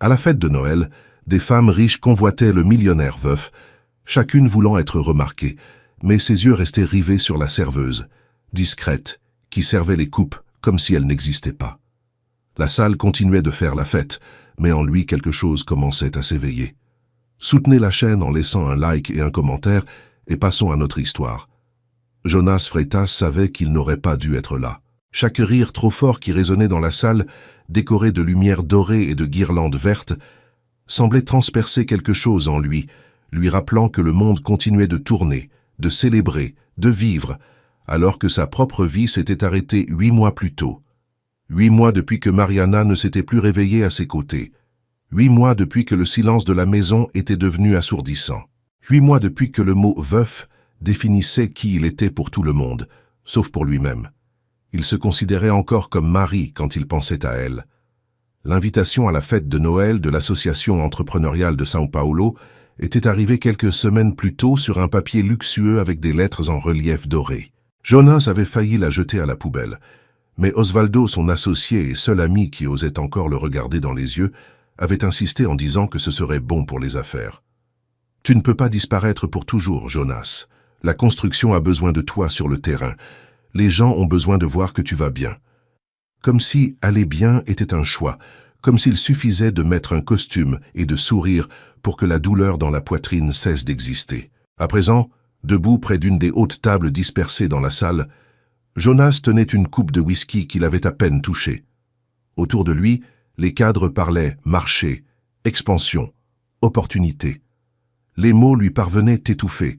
À la fête de Noël, des femmes riches convoitaient le millionnaire veuf, chacune voulant être remarquée, mais ses yeux restaient rivés sur la serveuse, discrète, qui servait les coupes comme si elle n'existait pas. La salle continuait de faire la fête, mais en lui quelque chose commençait à s'éveiller. Soutenez la chaîne en laissant un like et un commentaire, et passons à notre histoire. Jonas Freitas savait qu'il n'aurait pas dû être là. Chaque rire trop fort qui résonnait dans la salle, décoré de lumière dorée et de guirlandes vertes, semblait transpercer quelque chose en lui, lui rappelant que le monde continuait de tourner, de célébrer, de vivre, alors que sa propre vie s'était arrêtée 8 mois plus tôt. 8 mois depuis que Mariana ne s'était plus réveillée à ses côtés. 8 mois depuis que le silence de la maison était devenu assourdissant. 8 mois depuis que le mot « veuf » définissait qui il était pour tout le monde, sauf pour lui-même. Il se considérait encore comme mari quand il pensait à elle. L'invitation à la fête de Noël de l'association entrepreneuriale de São Paulo était arrivée quelques semaines plus tôt sur un papier luxueux avec des lettres en relief doré. Jonas avait failli la jeter à la poubelle, mais Osvaldo, son associé et seul ami qui osait encore le regarder dans les yeux, avait insisté en disant que ce serait bon pour les affaires. « Tu ne peux pas disparaître pour toujours, Jonas. La construction a besoin de toi sur le terrain. Les gens ont besoin de voir que tu vas bien. » Comme si aller bien était un choix, comme s'il suffisait de mettre un costume et de sourire pour que la douleur dans la poitrine cesse d'exister. À présent, debout près d'une des hautes tables dispersées dans la salle, Jonas tenait une coupe de whisky qu'il avait à peine touchée. Autour de lui, les cadres parlaient marché, expansion, opportunité. Les mots lui parvenaient étouffés,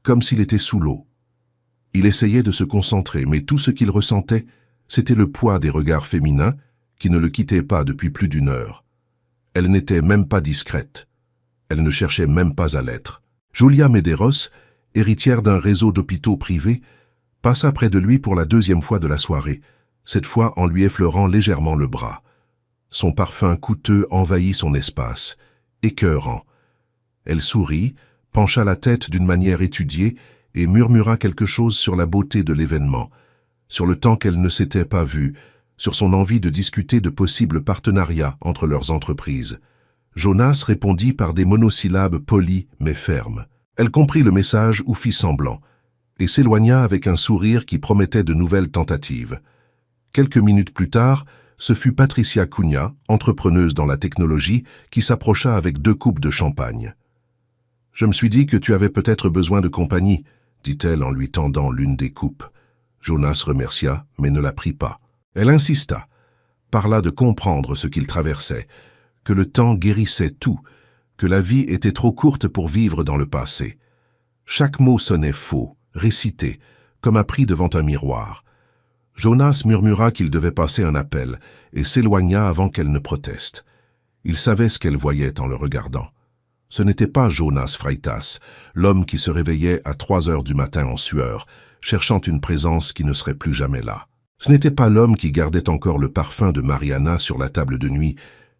comme s'il était sous l'eau. Il essayait de se concentrer, mais tout ce qu'il ressentait, c'était le poids des regards féminins qui ne le quittaient pas depuis plus d'1 heure. Elle n'était même pas discrète. Elle ne cherchait même pas à l'être. Julia Medeiros, héritière d'un réseau d'hôpitaux privés, passa près de lui pour la 2e fois de la soirée, cette fois en lui effleurant légèrement le bras. Son parfum coûteux envahit son espace, écœurant. Elle sourit, pencha la tête d'une manière étudiée et murmura quelque chose sur la beauté de l'événement, sur le temps qu'elle ne s'était pas vue, sur son envie de discuter de possibles partenariats entre leurs entreprises. Jonas répondit par des monosyllabes polis mais fermes. Elle comprit le message ou fit semblant, et s'éloigna avec un sourire qui promettait de nouvelles tentatives. Quelques minutes plus tard, ce fut Patricia Cunha, entrepreneuse dans la technologie, qui s'approcha avec 2 coupes de champagne. « Je me suis dit que tu avais peut-être besoin de compagnie », dit-elle en lui tendant l'une des coupes. Jonas remercia, mais ne la prit pas. Elle insista, parla de comprendre ce qu'il traversait, que le temps guérissait tout, que la vie était trop courte pour vivre dans le passé. Chaque mot sonnait faux, récité, comme appris devant un miroir. Jonas murmura qu'il devait passer un appel et s'éloigna avant qu'elle ne proteste. Il savait ce qu'elle voyait en le regardant. Ce n'était pas Jonas Freitas, l'homme qui se réveillait à 3 heures du matin en sueur, cherchant une présence qui ne serait plus jamais là. Ce n'était pas l'homme qui gardait encore le parfum de Mariana sur la table de nuit,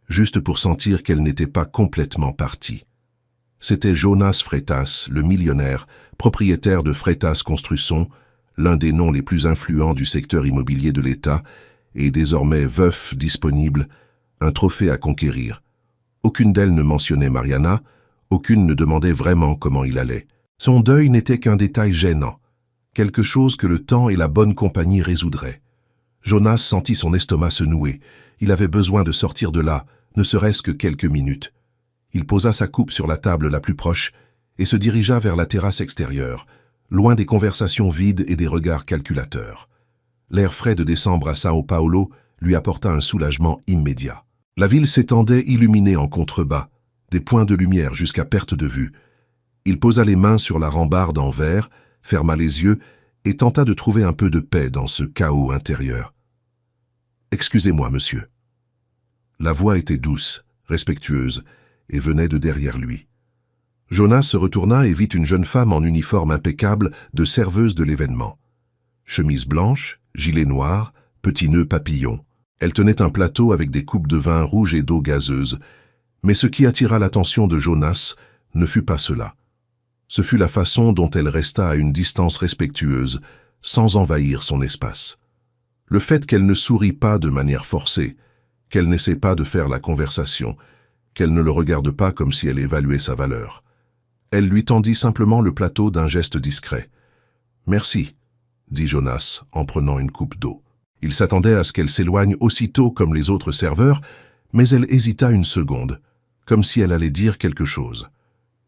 juste pour sentir qu'elle n'était pas complètement partie. C'était Jonas Freitas, le millionnaire, propriétaire de Freitas Construção, l'un des noms les plus influents du secteur immobilier de l'État, et désormais veuf disponible, un trophée à conquérir. Aucune d'elles ne mentionnait Mariana, aucune ne demandait vraiment comment il allait. Son deuil n'était qu'un détail gênant, quelque chose que le temps et la bonne compagnie résoudraient. Jonas sentit son estomac se nouer. Il avait besoin de sortir de là, ne serait-ce que quelques minutes. Il posa sa coupe sur la table la plus proche et se dirigea vers la terrasse extérieure, loin des conversations vides et des regards calculateurs. L'air frais de décembre à São Paulo lui apporta un soulagement immédiat. La ville s'étendait illuminée en contrebas, des points de lumière jusqu'à perte de vue. Il posa les mains sur la rambarde en verre, ferma les yeux et tenta de trouver un peu de paix dans ce chaos intérieur. « Excusez-moi, monsieur. » La voix était douce, respectueuse, et venait de derrière lui. Jonas se retourna et vit une jeune femme en uniforme impeccable de serveuse de l'événement. Chemise blanche, gilet noir, petit nœud papillon. Elle tenait un plateau avec des coupes de vin rouge et d'eau gazeuse, mais ce qui attira l'attention de Jonas ne fut pas cela. Ce fut la façon dont elle resta à une distance respectueuse, sans envahir son espace. Le fait qu'elle ne sourit pas de manière forcée, qu'elle n'essaie pas de faire la conversation, qu'elle ne le regarde pas comme si elle évaluait sa valeur. Elle lui tendit simplement le plateau d'un geste discret. « Merci », dit Jonas en prenant une coupe d'eau. Il s'attendait à ce qu'elle s'éloigne aussitôt comme les autres serveurs, mais elle hésita une seconde, comme si elle allait dire quelque chose.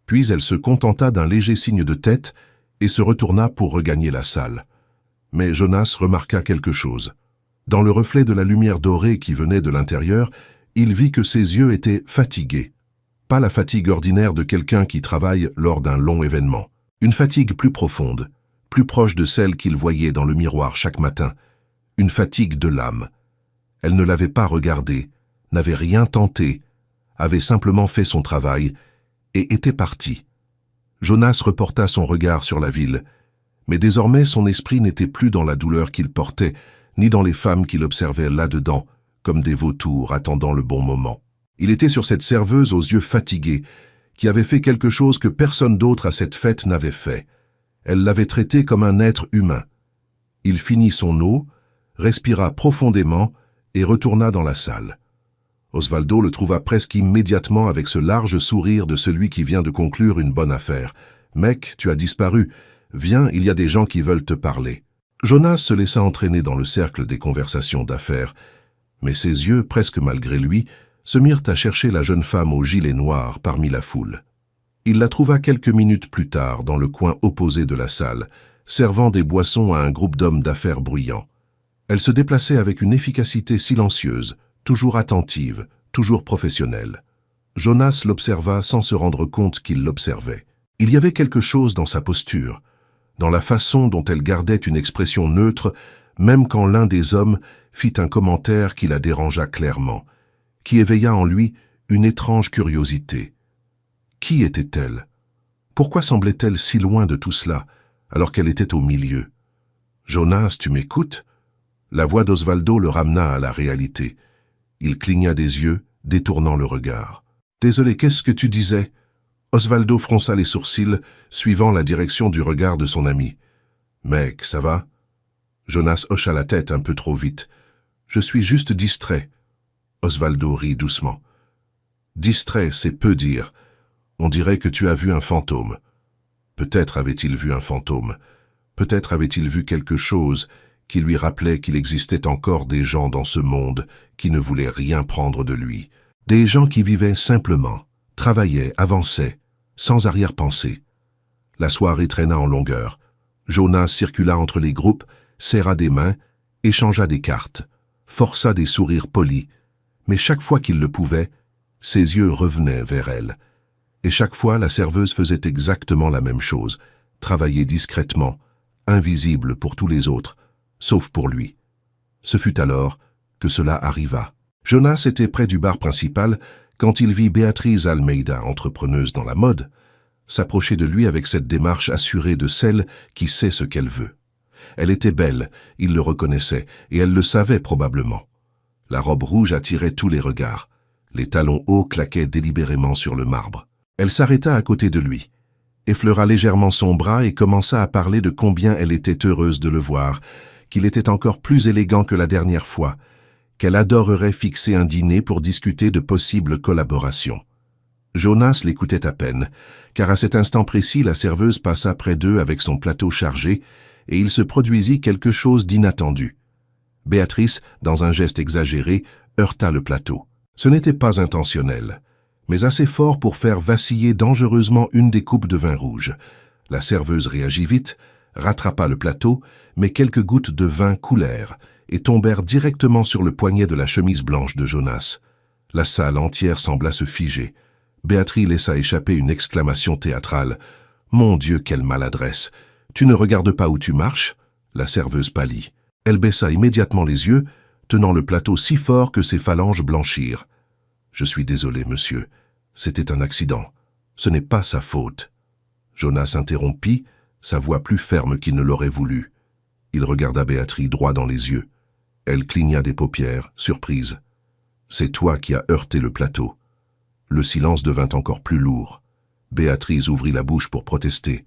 Puis elle se contenta d'un léger signe de tête et se retourna pour regagner la salle. Mais Jonas remarqua quelque chose. Dans le reflet de la lumière dorée qui venait de l'intérieur, il vit que ses yeux étaient fatigués. Pas la fatigue ordinaire de quelqu'un qui travaille lors d'un long événement. Une fatigue plus profonde, plus proche de celle qu'il voyait dans le miroir chaque matin. Une fatigue de l'âme. Elle ne l'avait pas regardé, n'avait rien tenté, avait simplement fait son travail et était partie. Jonas reporta son regard sur la ville, mais désormais son esprit n'était plus dans la douleur qu'il portait, ni dans les femmes qu'il observait là-dedans, comme des vautours attendant le bon moment. Il était sur cette serveuse aux yeux fatigués, qui avait fait quelque chose que personne d'autre à cette fête n'avait fait. Elle l'avait traité comme un être humain. Il finit son eau, respira profondément et retourna dans la salle. Osvaldo le trouva presque immédiatement avec ce large sourire de celui qui vient de conclure une bonne affaire. « Mec, tu as disparu. Viens, il y a des gens qui veulent te parler. » Jonas se laissa entraîner dans le cercle des conversations d'affaires, mais ses yeux, presque malgré lui, se mirent à chercher la jeune femme au gilet noir parmi la foule. Il la trouva quelques minutes plus tard dans le coin opposé de la salle, servant des boissons à un groupe d'hommes d'affaires bruyants. Elle se déplaçait avec une efficacité silencieuse, toujours attentive, toujours professionnelle. Jonas l'observa sans se rendre compte qu'il l'observait. Il y avait quelque chose dans sa posture, dans la façon dont elle gardait une expression neutre, même quand l'un des hommes fit un commentaire qui la dérangea clairement, qui éveilla en lui une étrange curiosité. Qui était-elle? Pourquoi semblait-elle si loin de tout cela, alors qu'elle était au milieu? « Jonas, tu m'écoutes ?» La voix d'Osvaldo le ramena à la réalité. Il cligna des yeux, détournant le regard. « Désolé, qu'est-ce que tu disais ?» Osvaldo fronça les sourcils, suivant la direction du regard de son ami. « Mec, ça va ?» Jonas hocha la tête un peu trop vite. « Je suis juste distrait. » Osvaldo rit doucement. « Distrait, c'est peu dire. On dirait que tu as vu un fantôme. » Peut-être avait-il vu un fantôme. Peut-être avait-il vu quelque chose qui lui rappelait qu'il existait encore des gens dans ce monde qui ne voulaient rien prendre de lui. Des gens qui vivaient simplement, travaillaient, avançaient, sans arrière-pensée. La soirée traîna en longueur. Jonas circula entre les groupes, serra des mains, échangea des cartes, força des sourires polis, mais chaque fois qu'il le pouvait, ses yeux revenaient vers elle. Et chaque fois, la serveuse faisait exactement la même chose, travailler discrètement, invisible pour tous les autres, sauf pour lui. Ce fut alors que cela arriva. Jonas était près du bar principal quand il vit Béatrice Almeida, entrepreneuse dans la mode, s'approcher de lui avec cette démarche assurée de celle qui sait ce qu'elle veut. Elle était belle, il le reconnaissait, et elle le savait probablement. La robe rouge attirait tous les regards. Les talons hauts claquaient délibérément sur le marbre. Elle s'arrêta à côté de lui, effleura légèrement son bras et commença à parler de combien elle était heureuse de le voir, qu'il était encore plus élégant que la dernière fois, qu'elle adorerait fixer un dîner pour discuter de possibles collaborations. Jonas l'écoutait à peine, car à cet instant précis, la serveuse passa près d'eux avec son plateau chargé, et il se produisit quelque chose d'inattendu. Béatrice, dans un geste exagéré, heurta le plateau. Ce n'était pas intentionnel, mais assez fort pour faire vaciller dangereusement une des coupes de vin rouge. La serveuse réagit vite, rattrapa le plateau, mais quelques gouttes de vin coulèrent et tombèrent directement sur le poignet de la chemise blanche de Jonas. La salle entière sembla se figer. Béatrice laissa échapper une exclamation théâtrale. « Mon Dieu, quelle maladresse! Tu ne regardes pas où tu marches ?» La serveuse pâlit. Elle baissa immédiatement les yeux, tenant le plateau si fort que ses phalanges blanchirent. « Je suis désolé, monsieur. C'était un accident. Ce n'est pas sa faute. » Jonas interrompit, sa voix plus ferme qu'il ne l'aurait voulu. Il regarda Béatrice droit dans les yeux. Elle cligna des paupières, surprise. « C'est toi qui as heurté le plateau. » Le silence devint encore plus lourd. Béatrice ouvrit la bouche pour protester,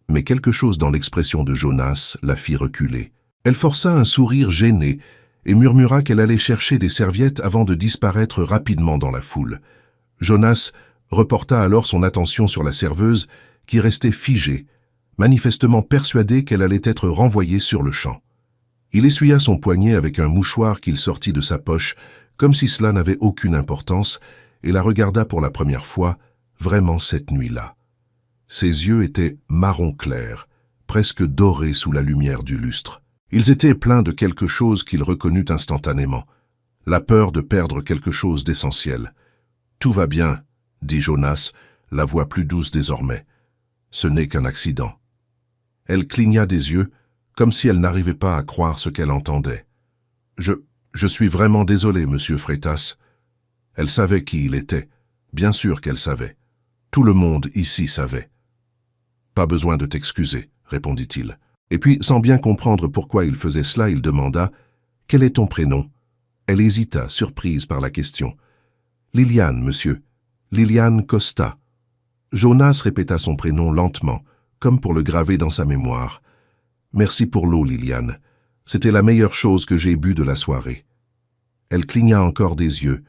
mais quelque chose dans l'expression de Jonas la fit reculer. Elle força un sourire gêné et murmura qu'elle allait chercher des serviettes avant de disparaître rapidement dans la foule. Jonas reporta alors son attention sur la serveuse qui restait figée, manifestement persuadée qu'elle allait être renvoyée sur le champ. Il essuya son poignet avec un mouchoir qu'il sortit de sa poche, comme si cela n'avait aucune importance, et la regarda pour la première fois, vraiment cette nuit-là. Ses yeux étaient marron clair, presque dorés sous la lumière du lustre. Ils étaient pleins de quelque chose qu'il reconnut instantanément, la peur de perdre quelque chose d'essentiel. « Tout va bien », dit Jonas, la voix plus douce désormais. « Ce n'est qu'un accident. » Elle cligna des yeux, comme si elle n'arrivait pas à croire ce qu'elle entendait. « Je suis vraiment désolé, monsieur Freitas. » Elle savait qui il était. Bien sûr qu'elle savait. Tout le monde ici savait. « Pas besoin de t'excuser, » répondit-il. Et puis, sans bien comprendre pourquoi il faisait cela, il demanda « Quel est ton prénom ?» Elle hésita, surprise par la question. « Liliane, monsieur. Liliane Costa. » Jonas répéta son prénom lentement, comme pour le graver dans sa mémoire. « Merci pour l'eau, Liliane. C'était la meilleure chose que j'ai bue de la soirée. » Elle cligna encore des yeux,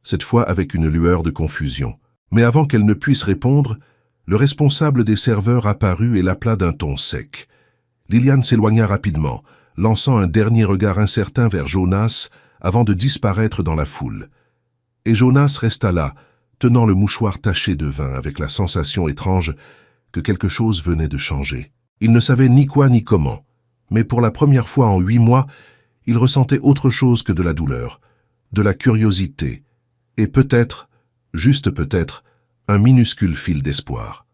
cette fois avec une lueur de confusion. Mais avant qu'elle ne puisse répondre, le responsable des serveurs apparut et l'appela d'un ton sec. Liliane s'éloigna rapidement, lançant un dernier regard incertain vers Jonas avant de disparaître dans la foule. Et Jonas resta là, tenant le mouchoir taché de vin avec la sensation étrange que quelque chose venait de changer. Il ne savait ni quoi ni comment, mais pour la première fois en 8 mois, il ressentait autre chose que de la douleur, de la curiosité, et peut-être, juste peut-être, un minuscule fil d'espoir.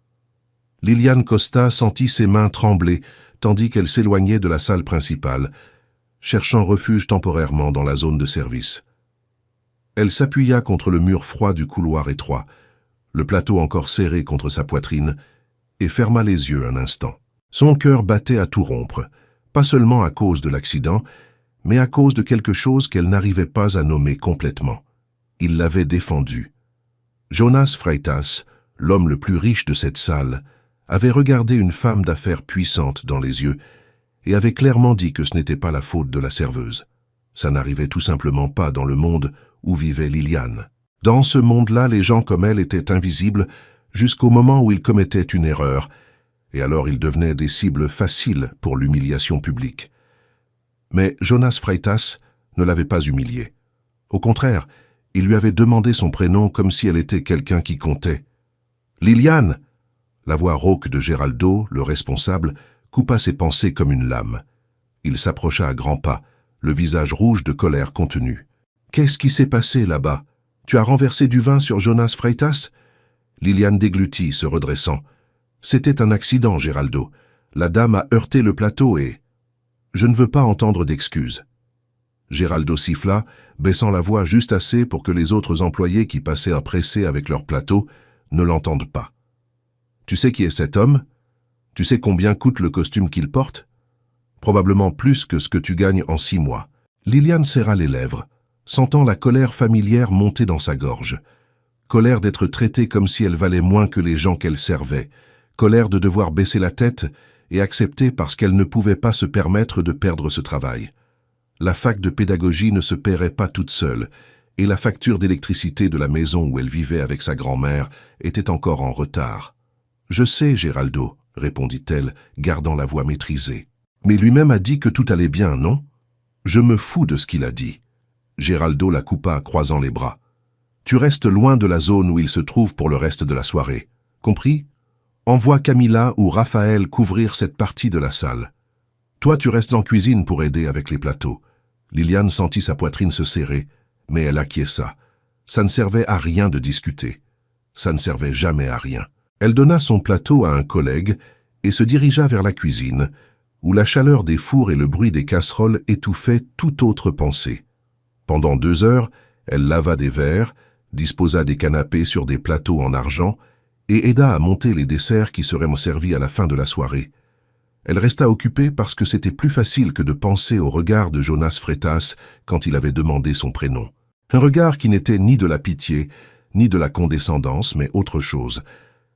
Liliane Costa sentit ses mains trembler tandis qu'elle s'éloignait de la salle principale, cherchant refuge temporairement dans la zone de service. Elle s'appuya contre le mur froid du couloir étroit, le plateau encore serré contre sa poitrine, et ferma les yeux un instant. Son cœur battait à tout rompre, pas seulement à cause de l'accident, mais à cause de quelque chose qu'elle n'arrivait pas à nommer complètement. Il l'avait défendu. Jonas Freitas, l'homme le plus riche de cette salle, avait regardé une femme d'affaires puissante dans les yeux et avait clairement dit que ce n'était pas la faute de la serveuse. Ça n'arrivait tout simplement pas dans le monde où vivait Liliane. Dans ce monde-là, les gens comme elle étaient invisibles jusqu'au moment où ils commettaient une erreur, et alors ils devenaient des cibles faciles pour l'humiliation publique. Mais Jonas Freitas ne l'avait pas humiliée. Au contraire, il lui avait demandé son prénom comme si elle était quelqu'un qui comptait. « Liliane !» La voix rauque de Geraldo, le responsable, coupa ses pensées comme une lame. Il s'approcha à grands pas, le visage rouge de colère contenue. « Qu'est-ce qui s'est passé là-bas? Tu as renversé du vin sur Jonas Freitas ?» Liliane déglutit, se redressant. « C'était un accident, Geraldo. La dame a heurté le plateau et... » « Je ne veux pas entendre d'excuses. » Geraldo siffla, baissant la voix juste assez pour que les autres employés qui passaient à presser avec leur plateau ne l'entendent pas. « Tu sais qui est cet homme? Tu sais combien coûte le costume qu'il porte? Probablement plus que ce que tu gagnes en 6 mois. » Liliane serra les lèvres, sentant la colère familière monter dans sa gorge. Colère d'être traitée comme si elle valait moins que les gens qu'elle servait. Colère de devoir baisser la tête et accepter parce qu'elle ne pouvait pas se permettre de perdre ce travail. La fac de pédagogie ne se paierait pas toute seule, et la facture d'électricité de la maison où elle vivait avec sa grand-mère était encore en retard. « Je sais, Geraldo, » répondit-elle, gardant la voix maîtrisée. « Mais lui-même a dit que tout allait bien, non? » « Je me fous de ce qu'il a dit. » Geraldo la coupa, croisant les bras. « Tu restes loin de la zone où il se trouve pour le reste de la soirée. Compris? Envoie Camilla ou Raphaël couvrir cette partie de la salle. Toi, tu restes en cuisine pour aider avec les plateaux. » Liliane sentit sa poitrine se serrer, mais elle acquiesça. Ça ne servait à rien de discuter. Ça ne servait jamais à rien. Elle donna son plateau à un collègue et se dirigea vers la cuisine, où la chaleur des fours et le bruit des casseroles étouffaient toute autre pensée. Pendant 2 heures, elle lava des verres, disposa des canapés sur des plateaux en argent et aida à monter les desserts qui seraient servis à la fin de la soirée. Elle resta occupée parce que c'était plus facile que de penser au regard de Jonas Freitas quand il avait demandé son prénom. Un regard qui n'était ni de la pitié, ni de la condescendance, mais autre chose.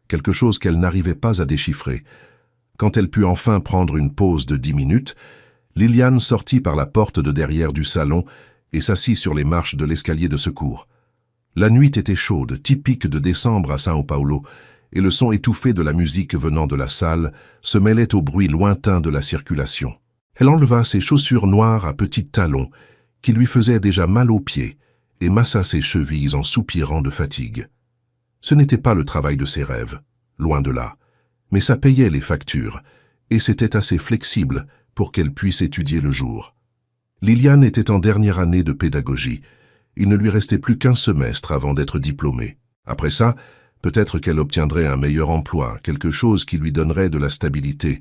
Quelque chose qu'elle n'arrivait pas à déchiffrer. Quand elle put enfin prendre une pause de 10 minutes, Liliane sortit par la porte de derrière du salon et s'assit sur les marches de l'escalier de secours. La nuit était chaude, typique de décembre à São Paulo, et le son étouffé de la musique venant de la salle se mêlait au bruit lointain de la circulation. Elle enleva ses chaussures noires à petits talons, qui lui faisaient déjà mal aux pieds, et massa ses chevilles en soupirant de fatigue. Ce n'était pas le travail de ses rêves, loin de là, mais ça payait les factures, et c'était assez flexible pour qu'elle puisse étudier le jour. Liliane était en dernière année de pédagogie. Il ne lui restait plus qu'un semestre avant d'être diplômée. Après ça, peut-être qu'elle obtiendrait un meilleur emploi, quelque chose qui lui donnerait de la stabilité,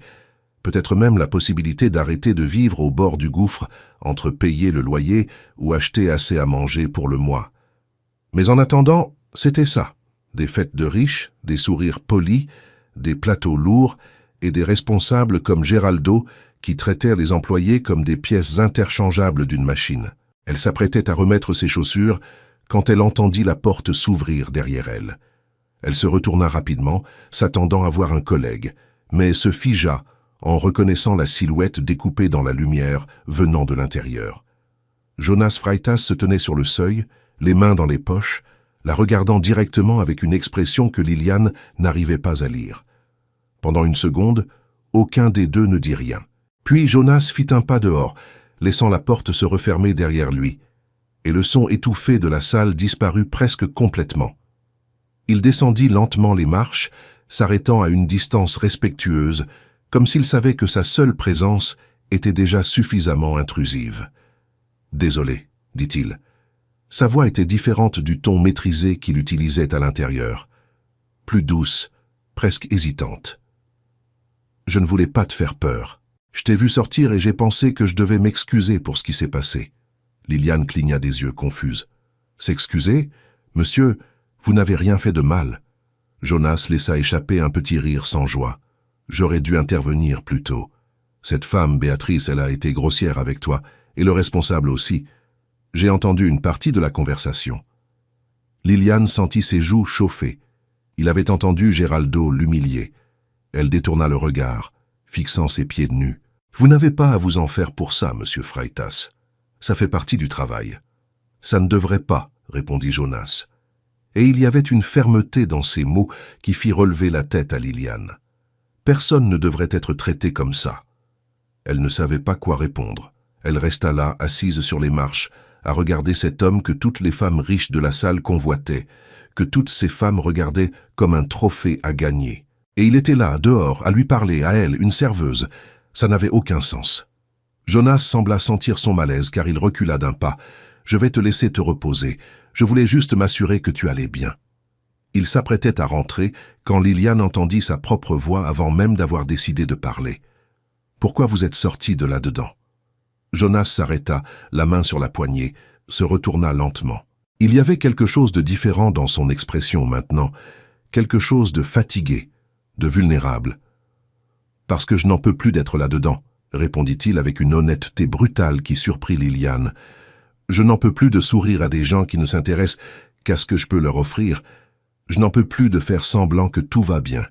peut-être même la possibilité d'arrêter de vivre au bord du gouffre entre payer le loyer ou acheter assez à manger pour le mois. Mais en attendant, c'était ça. Des fêtes de riches, des sourires polis, des plateaux lourds et des responsables comme Geraldo qui traitèrent les employés comme des pièces interchangeables d'une machine. Elle s'apprêtait à remettre ses chaussures quand elle entendit la porte s'ouvrir derrière elle. Elle se retourna rapidement, s'attendant à voir un collègue, mais se figea en reconnaissant la silhouette découpée dans la lumière venant de l'intérieur. Jonas Freitas se tenait sur le seuil, les mains dans les poches, la regardant directement avec une expression que Liliane n'arrivait pas à lire. Pendant une seconde, aucun des deux ne dit rien. Puis Jonas fit un pas dehors, laissant la porte se refermer derrière lui, et le son étouffé de la salle disparut presque complètement. Il descendit lentement les marches, s'arrêtant à une distance respectueuse, comme s'il savait que sa seule présence était déjà suffisamment intrusive. « Désolé, dit-il. » Sa voix était différente du ton maîtrisé qu'il utilisait à l'intérieur, plus douce, presque hésitante. « Je ne voulais pas te faire peur. Je t'ai vu sortir et j'ai pensé que je devais m'excuser pour ce qui s'est passé. » Liliane cligna des yeux confuse. « S'excuser? Monsieur, vous n'avez rien fait de mal. » Jonas laissa échapper un petit rire sans joie. « J'aurais dû intervenir plus tôt. Cette femme, Béatrice, elle a été grossière avec toi, et le responsable aussi. J'ai entendu une partie de la conversation. » Liliane sentit ses joues chauffer. Il avait entendu Geraldo l'humilier. Elle détourna le regard, fixant ses pieds nus. « Vous n'avez pas à vous en faire pour ça, monsieur Freitas. Ça fait partie du travail. »« Ça ne devrait pas, » répondit Jonas. Et il y avait une fermeté dans ces mots qui fit relever la tête à Liliane. Personne ne devrait être traité comme ça. Elle ne savait pas quoi répondre. Elle resta là, assise sur les marches, à regarder cet homme que toutes les femmes riches de la salle convoitaient, que toutes ces femmes regardaient comme un trophée à gagner. Et il était là, dehors, à lui parler, à elle, une serveuse. Ça n'avait aucun sens. Jonas sembla sentir son malaise car il recula d'un pas. « Je vais te laisser te reposer. Je voulais juste m'assurer que tu allais bien. » Il s'apprêtait à rentrer quand Liliane entendit sa propre voix avant même d'avoir décidé de parler. « Pourquoi vous êtes sorti de là-dedans » Jonas s'arrêta, la main sur la poignée, se retourna lentement. Il y avait quelque chose de différent dans son expression maintenant, quelque chose de fatigué, de vulnérable. « Parce que je n'en peux plus d'être là-dedans, » répondit-il avec une honnêteté brutale qui surprit Liliane. « Je n'en peux plus de sourire à des gens qui ne s'intéressent qu'à ce que je peux leur offrir. Je n'en peux plus de faire semblant que tout va bien. »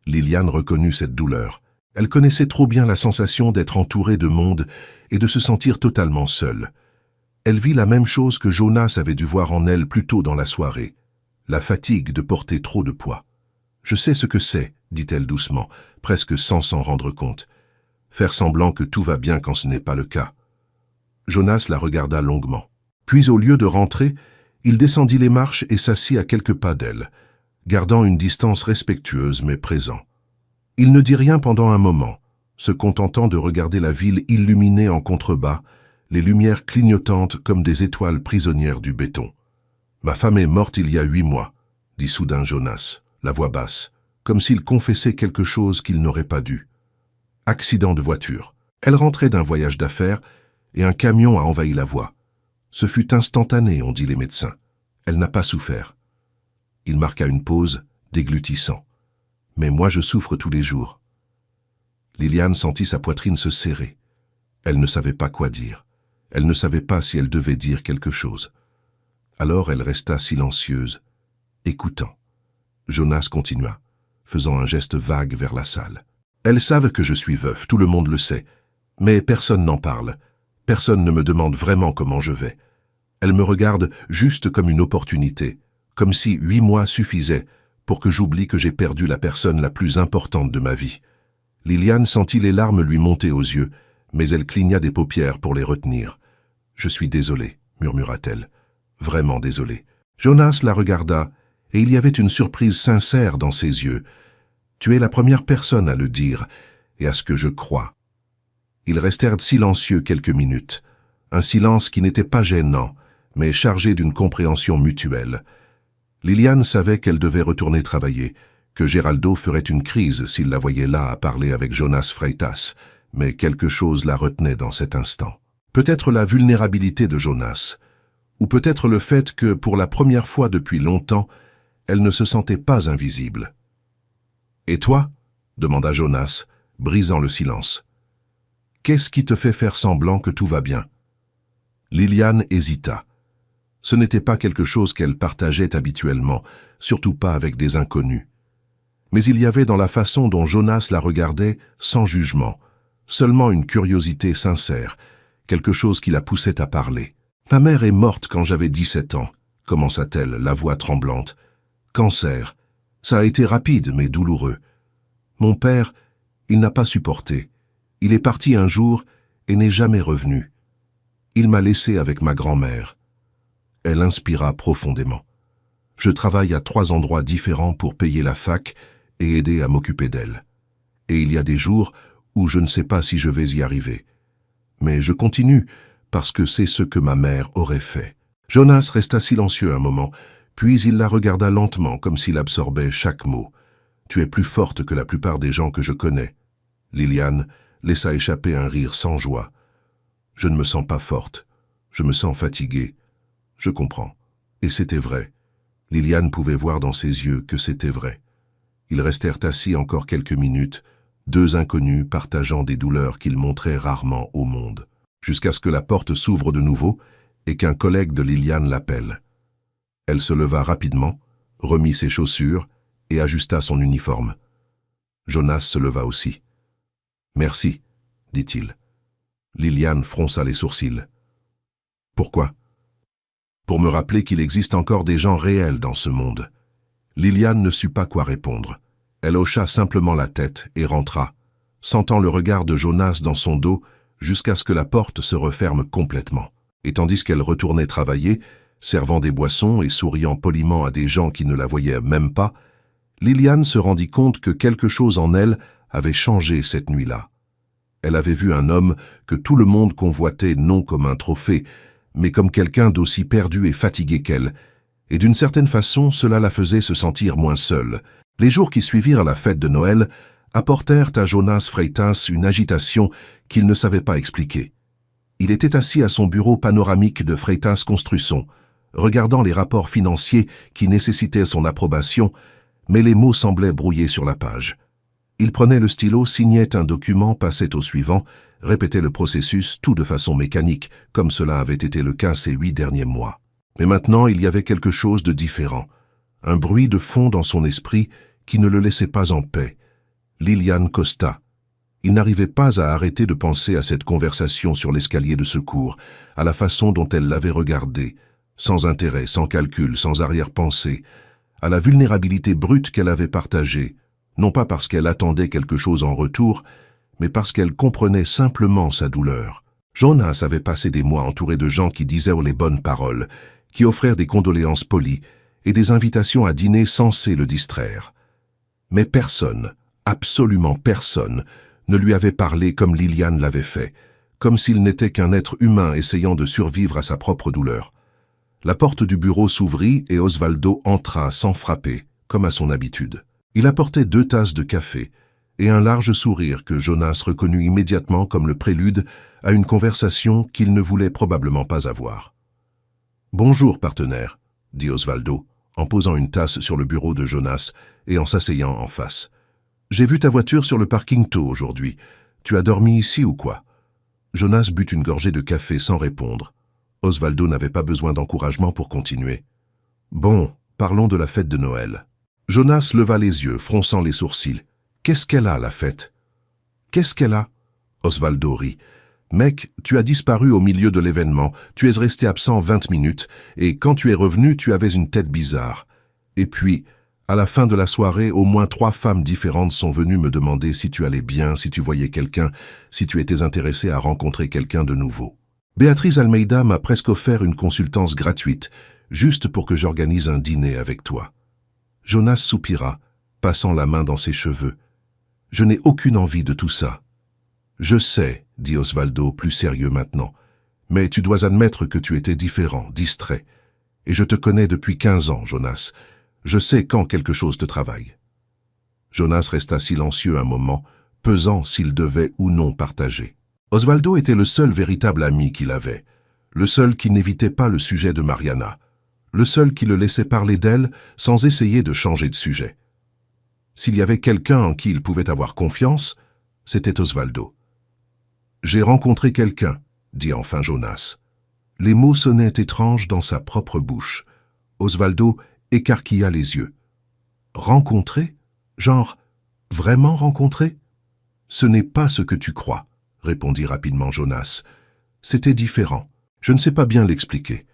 Liliane reconnut cette douleur. Elle connaissait trop bien la sensation d'être entourée de monde et de se sentir totalement seule. Elle vit la même chose que Jonas avait dû voir en elle plus tôt dans la soirée, la fatigue de porter trop de poids. « Je sais ce que c'est, » dit-elle doucement, presque sans s'en rendre compte. Faire semblant que tout va bien quand ce n'est pas le cas. Jonas la regarda longuement. Puis, au lieu de rentrer, il descendit les marches et s'assit à quelques pas d'elle, gardant une distance respectueuse mais présent. Il ne dit rien pendant un moment, se contentant de regarder la ville illuminée en contrebas, les lumières clignotantes comme des étoiles prisonnières du béton. « Ma femme est morte il y a 8 mois, » dit soudain Jonas, la voix basse, comme s'il confessait quelque chose qu'il n'aurait pas dû. Accident de voiture. Elle rentrait d'un voyage d'affaires et un camion a envahi la voie. Ce fut instantané, ont dit les médecins. Elle n'a pas souffert. Il marqua une pause, déglutissant. Mais moi je souffre tous les jours. Liliane sentit sa poitrine se serrer. Elle ne savait pas quoi dire. Elle ne savait pas si elle devait dire quelque chose. Alors elle resta silencieuse, écoutant. Jonas continua, faisant un geste vague vers la salle. Elles savent que je suis veuf, tout le monde le sait. Mais personne n'en parle. Personne ne me demande vraiment comment je vais. Elle me regarde juste comme une opportunité, comme si 8 mois suffisaient pour que j'oublie que j'ai perdu la personne la plus importante de ma vie. Liliane sentit les larmes lui monter aux yeux, mais elle cligna des paupières pour les retenir. « Je suis désolé, murmura-t-elle. Vraiment désolé. » Jonas la regarda, et il y avait une surprise sincère dans ses yeux. « Tu es la première personne à le dire, et à ce que je crois. » Ils restèrent silencieux quelques minutes, un silence qui n'était pas gênant, mais chargé d'une compréhension mutuelle. Liliane savait qu'elle devait retourner travailler, que Geraldo ferait une crise s'il la voyait là à parler avec Jonas Freitas, mais quelque chose la retenait dans cet instant. Peut-être la vulnérabilité de Jonas, ou peut-être le fait que, pour la première fois depuis longtemps, elle ne se sentait pas invisible. « Et toi ?» demanda Jonas, brisant le silence. « Qu'est-ce qui te fait faire semblant que tout va bien ?» Liliane hésita. Ce n'était pas quelque chose qu'elle partageait habituellement, surtout pas avec des inconnus. Mais il y avait dans la façon dont Jonas la regardait sans jugement, seulement une curiosité sincère, quelque chose qui la poussait à parler. « Ma mère est morte quand j'avais 17 ans, commença-t-elle, la voix tremblante. Cancer. Ça a été rapide mais douloureux. Mon père, il n'a pas supporté. Il est parti un jour et n'est jamais revenu. Il m'a laissé avec ma grand-mère. » Elle inspira profondément. « Je travaille à 3 endroits différents pour payer la fac et aider à m'occuper d'elle. Et il y a des jours où je ne sais pas si je vais y arriver. Mais je continue parce que c'est ce que ma mère aurait fait. » Jonas resta silencieux un moment, puis il la regarda lentement comme s'il absorbait chaque mot. « Tu es plus forte que la plupart des gens que je connais. » Liliane laissa échapper un rire sans joie. « Je ne me sens pas forte. Je me sens fatiguée. Je comprends. » Et c'était vrai. Liliane pouvait voir dans ses yeux que c'était vrai. Ils restèrent assis encore quelques minutes, 2 inconnus partageant des douleurs qu'ils montraient rarement au monde, jusqu'à ce que la porte s'ouvre de nouveau et qu'un collègue de Liliane l'appelle. Elle se leva rapidement, remit ses chaussures et ajusta son uniforme. Jonas se leva aussi. « Merci, » dit-il. Liliane fronça les sourcils. « Pourquoi ?» ?»« Pour me rappeler qu'il existe encore des gens réels dans ce monde. » Liliane ne sut pas quoi répondre. Elle hocha simplement la tête et rentra, sentant le regard de Jonas dans son dos jusqu'à ce que la porte se referme complètement. Et tandis qu'elle retournait travailler, servant des boissons et souriant poliment à des gens qui ne la voyaient même pas, Liliane se rendit compte que quelque chose en elle avait changé cette nuit-là. Elle avait vu un homme que tout le monde convoitait non comme un trophée, mais comme quelqu'un d'aussi perdu et fatigué qu'elle, et d'une certaine façon, cela la faisait se sentir moins seule. Les jours qui suivirent la fête de Noël apportèrent à Jonas Freitas une agitation qu'il ne savait pas expliquer. Il était assis à son bureau panoramique de Freitas Construction, regardant les rapports financiers qui nécessitaient son approbation, mais les mots semblaient brouillés sur la page. Il prenait le stylo, signait un document, passait au suivant, répétait le processus, tout de façon mécanique, comme cela avait été le cas ces 8 derniers mois. Mais maintenant, il y avait quelque chose de différent, un bruit de fond dans son esprit qui ne le laissait pas en paix. Liliane Costa. Il n'arrivait pas à arrêter de penser à cette conversation sur l'escalier de secours, à la façon dont elle l'avait regardé, sans intérêt, sans calcul, sans arrière-pensée, à la vulnérabilité brute qu'elle avait partagée, non pas parce qu'elle attendait quelque chose en retour, mais parce qu'elle comprenait simplement sa douleur. Jonas avait passé des mois entouré de gens qui disaient les bonnes paroles, qui offrèrent des condoléances polies et des invitations à dîner censées le distraire. Mais personne, absolument personne, ne lui avait parlé comme Liliane l'avait fait, comme s'il n'était qu'un être humain essayant de survivre à sa propre douleur. La porte du bureau s'ouvrit et Osvaldo entra sans frapper, comme à son habitude. Il apportait 2 tasses de café et un large sourire que Jonas reconnut immédiatement comme le prélude à une conversation qu'il ne voulait probablement pas avoir. « Bonjour, partenaire », dit Osvaldo, en posant une tasse sur le bureau de Jonas et en s'asseyant en face. « J'ai vu ta voiture sur le parking tôt aujourd'hui. Tu as dormi ici ou quoi ?» Jonas but une gorgée de café sans répondre. Osvaldo n'avait pas besoin d'encouragement pour continuer. « Bon, parlons de la fête de Noël. » Jonas leva les yeux, fronçant les sourcils. « Qu'est-ce qu'elle a, la fête ?»« Qu'est-ce qu'elle a ?» Osvaldo rit. « Mec, tu as disparu au milieu de l'événement, tu es resté absent 20 minutes, et quand tu es revenu, tu avais une tête bizarre. Et puis, à la fin de la soirée, au moins 3 femmes différentes sont venues me demander si tu allais bien, si tu voyais quelqu'un, si tu étais intéressé à rencontrer quelqu'un de nouveau. Béatrice Almeida m'a presque offert une consultance gratuite, juste pour que j'organise un dîner avec toi. Jonas soupira, passant la main dans ses cheveux. Je n'ai aucune envie de tout ça. Je sais, dit Osvaldo, plus sérieux maintenant, mais tu dois admettre que tu étais différent, distrait. Et je te connais depuis 15 ans, Jonas. Je sais quand quelque chose te travaille. Jonas resta silencieux un moment, pesant s'il devait ou non partager. Osvaldo était le seul véritable ami qu'il avait, le seul qui n'évitait pas le sujet de Mariana, le seul qui le laissait parler d'elle sans essayer de changer de sujet. S'il y avait quelqu'un en qui il pouvait avoir confiance, c'était Osvaldo. « J'ai rencontré quelqu'un », dit enfin Jonas. Les mots sonnaient étranges dans sa propre bouche. Osvaldo écarquilla les yeux. « Rencontré ? Genre, vraiment rencontré ? Ce n'est pas ce que tu crois, répondit rapidement Jonas. C'était différent. Je ne sais pas bien l'expliquer.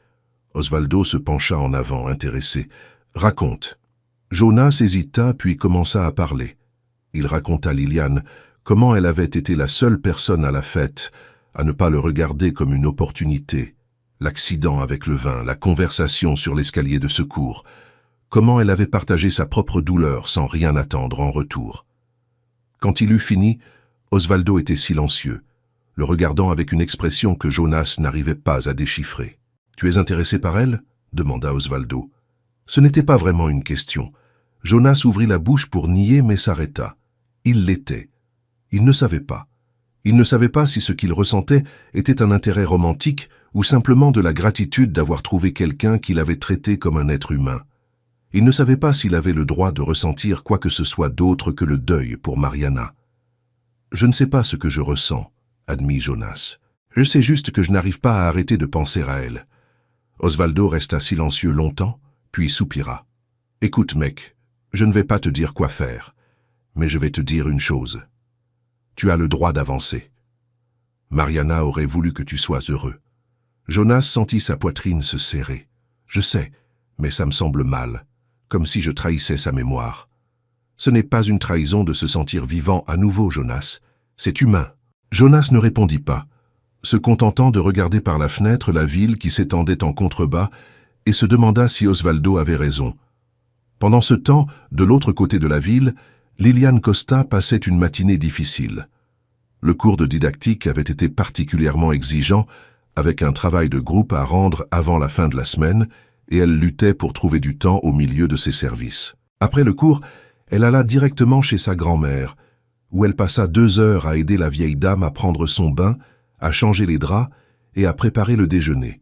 Osvaldo se pencha en avant, intéressé. Raconte. Jonas hésita, puis commença à parler. Il raconta à Liliane comment elle avait été la seule personne à la fête à ne pas le regarder comme une opportunité. L'accident avec le vin, la conversation sur l'escalier de secours, comment elle avait partagé sa propre douleur sans rien attendre en retour. Quand il eut fini, Osvaldo était silencieux, le regardant avec une expression que Jonas n'arrivait pas à déchiffrer. « Tu es intéressé par elle ?» demanda Osvaldo. Ce n'était pas vraiment une question. Jonas ouvrit la bouche pour nier mais s'arrêta. Il l'était. Il ne savait pas. Il ne savait pas si ce qu'il ressentait était un intérêt romantique ou simplement de la gratitude d'avoir trouvé quelqu'un qu'il avait traité comme un être humain. Il ne savait pas s'il avait le droit de ressentir quoi que ce soit d'autre que le deuil pour Mariana. « Je ne sais pas ce que je ressens », admit Jonas. « Je sais juste que je n'arrive pas à arrêter de penser à elle. » Osvaldo resta silencieux longtemps, puis soupira. « Écoute, mec, je ne vais pas te dire quoi faire, mais je vais te dire une chose. Tu as le droit d'avancer. Mariana aurait voulu que tu sois heureux. » Jonas sentit sa poitrine se serrer. « Je sais, mais ça me semble mal, comme si je trahissais sa mémoire. Ce n'est pas une trahison de se sentir vivant à nouveau, Jonas. C'est humain. » Jonas ne répondit pas, se contentant de regarder par la fenêtre la ville qui s'étendait en contrebas et se demanda si Osvaldo avait raison. Pendant ce temps, de l'autre côté de la ville, Liliane Costa passait une matinée difficile. Le cours de didactique avait été particulièrement exigeant, avec un travail de groupe à rendre avant la fin de la semaine, et elle luttait pour trouver du temps au milieu de ses services. Après le cours, elle alla directement chez sa grand-mère, où elle passa 2 heures à aider la vieille dame à prendre son bain, à changer les draps et à préparer le déjeuner.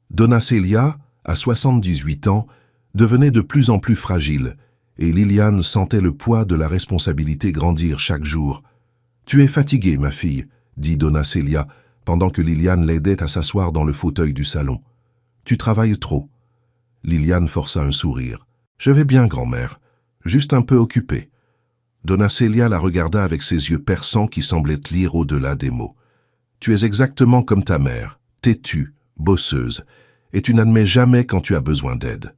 Donna Célia, à 78 ans, devenait de plus en plus fragile, et Liliane sentait le poids de la responsabilité grandir chaque jour. « Tu es fatiguée, ma fille, » dit Donna Célia, pendant que Liliane l'aidait à s'asseoir dans le fauteuil du salon. « Tu travailles trop. » Liliane força un sourire. « Je vais bien, grand-mère. Juste un peu occupée. » Donna Célia la regarda avec ses yeux perçants qui semblaient lire au-delà des mots. « Tu es exactement comme ta mère, têtue, bosseuse, et tu n'admets jamais quand tu as besoin d'aide. »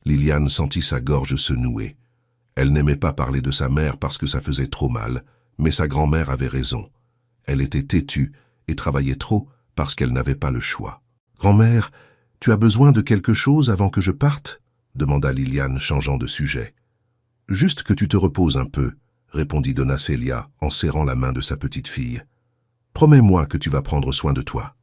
Liliane sentit sa gorge se nouer. Elle n'aimait pas parler de sa mère parce que ça faisait trop mal, mais sa grand-mère avait raison. Elle était têtue et travaillait trop parce qu'elle n'avait pas le choix. « Grand-mère, tu as besoin de quelque chose avant que je parte ?» demanda Liliane, changeant de sujet. « Juste que tu te reposes un peu, » répondit Donna Célia en serrant la main de sa petite fille. « Promets-moi que tu vas prendre soin de toi. »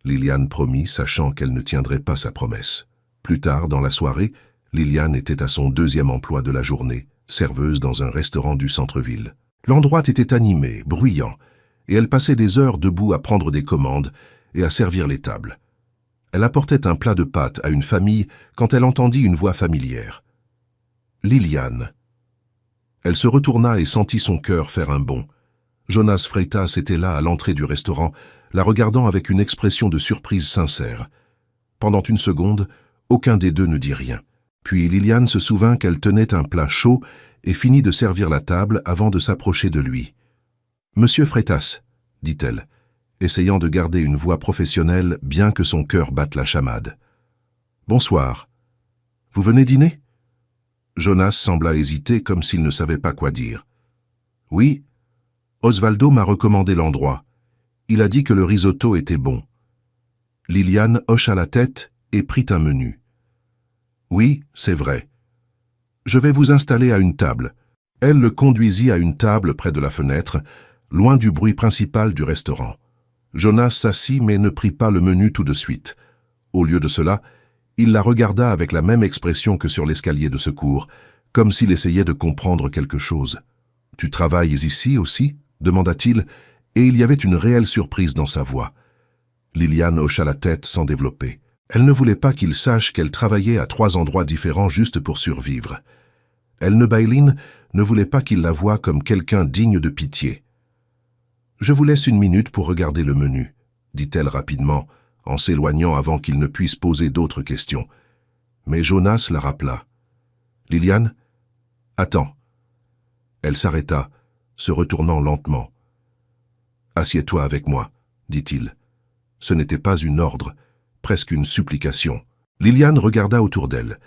Liliane promit, sachant qu'elle ne tiendrait pas sa promesse. Plus tard, dans la soirée, Liliane était à son 2e emploi de la journée, serveuse dans un restaurant du centre-ville. L'endroit était animé, bruyant, et elle passait des heures debout à prendre des commandes et à servir les tables. Elle apportait un plat de pâtes à une famille quand elle entendit une voix familière. Liliane. Elle se retourna et sentit son cœur faire un bond. Jonas Freitas était là à l'entrée du restaurant, la regardant avec une expression de surprise sincère. Pendant une seconde, aucun des deux ne dit rien. Puis Liliane se souvint qu'elle tenait un plat chaud et finit de servir la table avant de s'approcher de lui. « Monsieur Freitas, dit-elle, essayant de garder une voix professionnelle bien que son cœur batte la chamade. « Bonsoir. Vous venez dîner ?» Jonas sembla hésiter comme s'il ne savait pas quoi dire. « Oui. Osvaldo m'a recommandé l'endroit. Il a dit que le risotto était bon. » Liliane hocha la tête et prit un menu. « Oui, c'est vrai. Je vais vous installer à une table. » Elle le conduisit à une table près de la fenêtre, loin du bruit principal du restaurant. Jonas s'assit mais ne prit pas le menu tout de suite. Au lieu de cela, il la regarda avec la même expression que sur l'escalier de secours, comme s'il essayait de comprendre quelque chose. « Tu travailles ici aussi ?» demanda-t-il, et il y avait une réelle surprise dans sa voix. Liliane hocha la tête sans développer. Elle ne voulait pas qu'il sache qu'elle travaillait à 3 endroits différents juste pour survivre. Elnebeiline ne voulait pas qu'il la voie comme quelqu'un digne de pitié. « Je vous laisse une minute pour regarder le menu », dit-elle rapidement, en s'éloignant avant qu'il ne puisse poser d'autres questions. Mais Jonas la rappela. « Liliane, attends. » Elle s'arrêta, se retournant lentement. « Assieds-toi avec moi, » dit-il. Ce n'était pas une ordre, presque une supplication. Liliane regarda autour d'elle.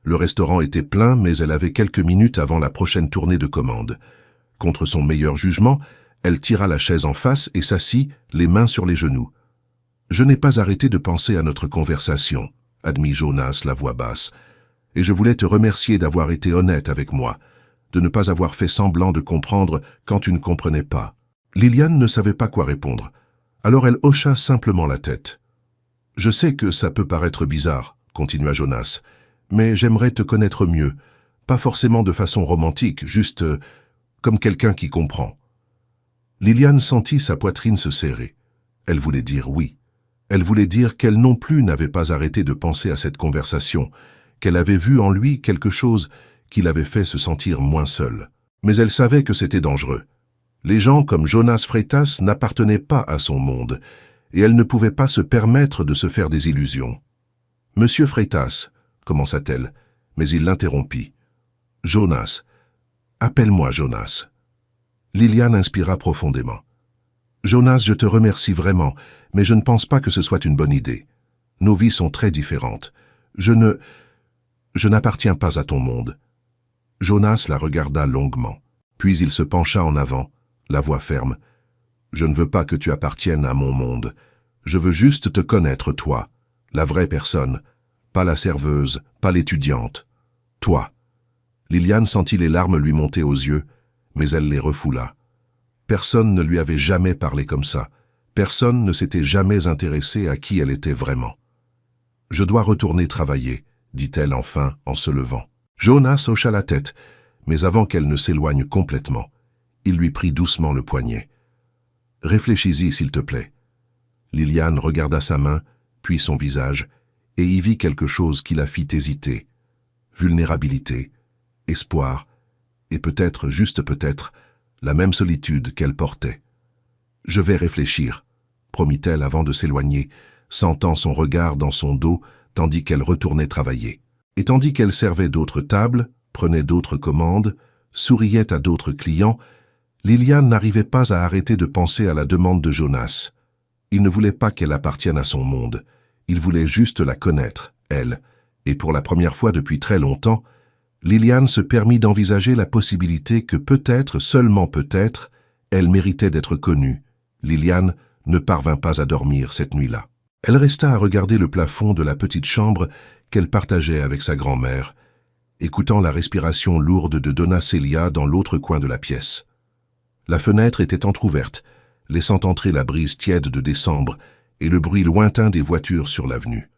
Le restaurant était plein, mais elle avait quelques minutes avant la prochaine tournée de commande. Contre son meilleur jugement, elle tira la chaise en face et s'assit, les mains sur les genoux. « Je n'ai pas arrêté de penser à notre conversation, » admit Jonas, la voix basse, « et je voulais te remercier d'avoir été honnête avec moi, de ne pas avoir fait semblant de comprendre quand tu ne comprenais pas. » Liliane ne savait pas quoi répondre, alors elle hocha simplement la tête. « Je sais que ça peut paraître bizarre, » continua Jonas, « mais j'aimerais te connaître mieux, pas forcément de façon romantique, juste comme quelqu'un qui comprend. » Liliane sentit sa poitrine se serrer. Elle voulait dire oui. Elle voulait dire qu'elle non plus n'avait pas arrêté de penser à cette conversation, qu'elle avait vu en lui quelque chose qui l'avait fait se sentir moins seule. Mais elle savait que c'était dangereux. Les gens comme Jonas Freitas n'appartenaient pas à son monde, et elle ne pouvait pas se permettre de se faire des illusions. « Monsieur Freitas » commença-t-elle, mais il l'interrompit. « Jonas. Appelle-moi Jonas. » Liliane inspira profondément. « Jonas, je te remercie vraiment, mais je ne pense pas que ce soit une bonne idée. Nos vies sont très différentes. Je n'appartiens pas à ton monde. » Jonas la regarda longuement. Puis il se pencha en avant, la voix ferme. « Je ne veux pas que tu appartiennes à mon monde. Je veux juste te connaître, toi, la vraie personne, pas la serveuse, pas l'étudiante. Toi. » Liliane sentit les larmes lui monter aux yeux, mais elle les refoula. Personne ne lui avait jamais parlé comme ça. Personne ne s'était jamais intéressé à qui elle était vraiment. « Je dois retourner travailler, » dit-elle enfin en se levant. Jonas hocha la tête, mais avant qu'elle ne s'éloigne complètement, il lui prit doucement le poignet. « Réfléchis-y, s'il te plaît. » Liliane regarda sa main, puis son visage, et y vit quelque chose qui la fit hésiter. Vulnérabilité, espoir, et peut-être, juste peut-être, la même solitude qu'elle portait. « Je vais réfléchir, » promit-elle avant de s'éloigner, sentant son regard dans son dos tandis qu'elle retournait travailler. Et tandis qu'elle servait d'autres tables, prenait d'autres commandes, souriait à d'autres clients, Liliane n'arrivait pas à arrêter de penser à la demande de Jonas. Il ne voulait pas qu'elle appartienne à son monde. Il voulait juste la connaître, elle. Et pour la première fois depuis très longtemps, Liliane se permit d'envisager la possibilité que peut-être, seulement peut-être, elle méritait d'être connue. Liliane ne parvint pas à dormir cette nuit-là. Elle resta à regarder le plafond de la petite chambre qu'elle partageait avec sa grand-mère, écoutant la respiration lourde de Donna Celia dans l'autre coin de la pièce. La fenêtre était entr'ouverte, laissant entrer la brise tiède de décembre et le bruit lointain des voitures sur l'avenue.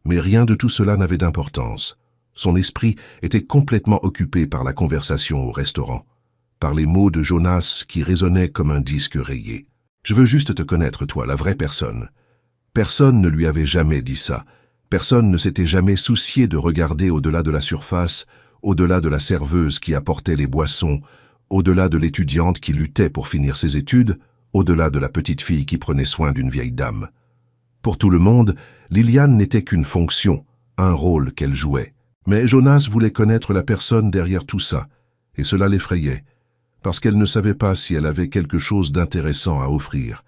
Mais rien de tout cela n'avait d'importance. Son esprit était complètement occupé par la conversation au restaurant, par les mots de Jonas qui résonnaient comme un disque rayé. « Je veux juste te connaître, toi, la vraie personne. » Personne ne lui avait jamais dit ça. Personne ne s'était jamais soucié de regarder au-delà de la surface, au-delà de la serveuse qui apportait les boissons, au-delà de l'étudiante qui luttait pour finir ses études, au-delà de la petite fille qui prenait soin d'une vieille dame. Pour tout le monde, Liliane n'était qu'une fonction, un rôle qu'elle jouait. Mais Jonas voulait connaître la personne derrière tout ça, et cela l'effrayait, parce qu'elle ne savait pas si elle avait quelque chose d'intéressant à offrir.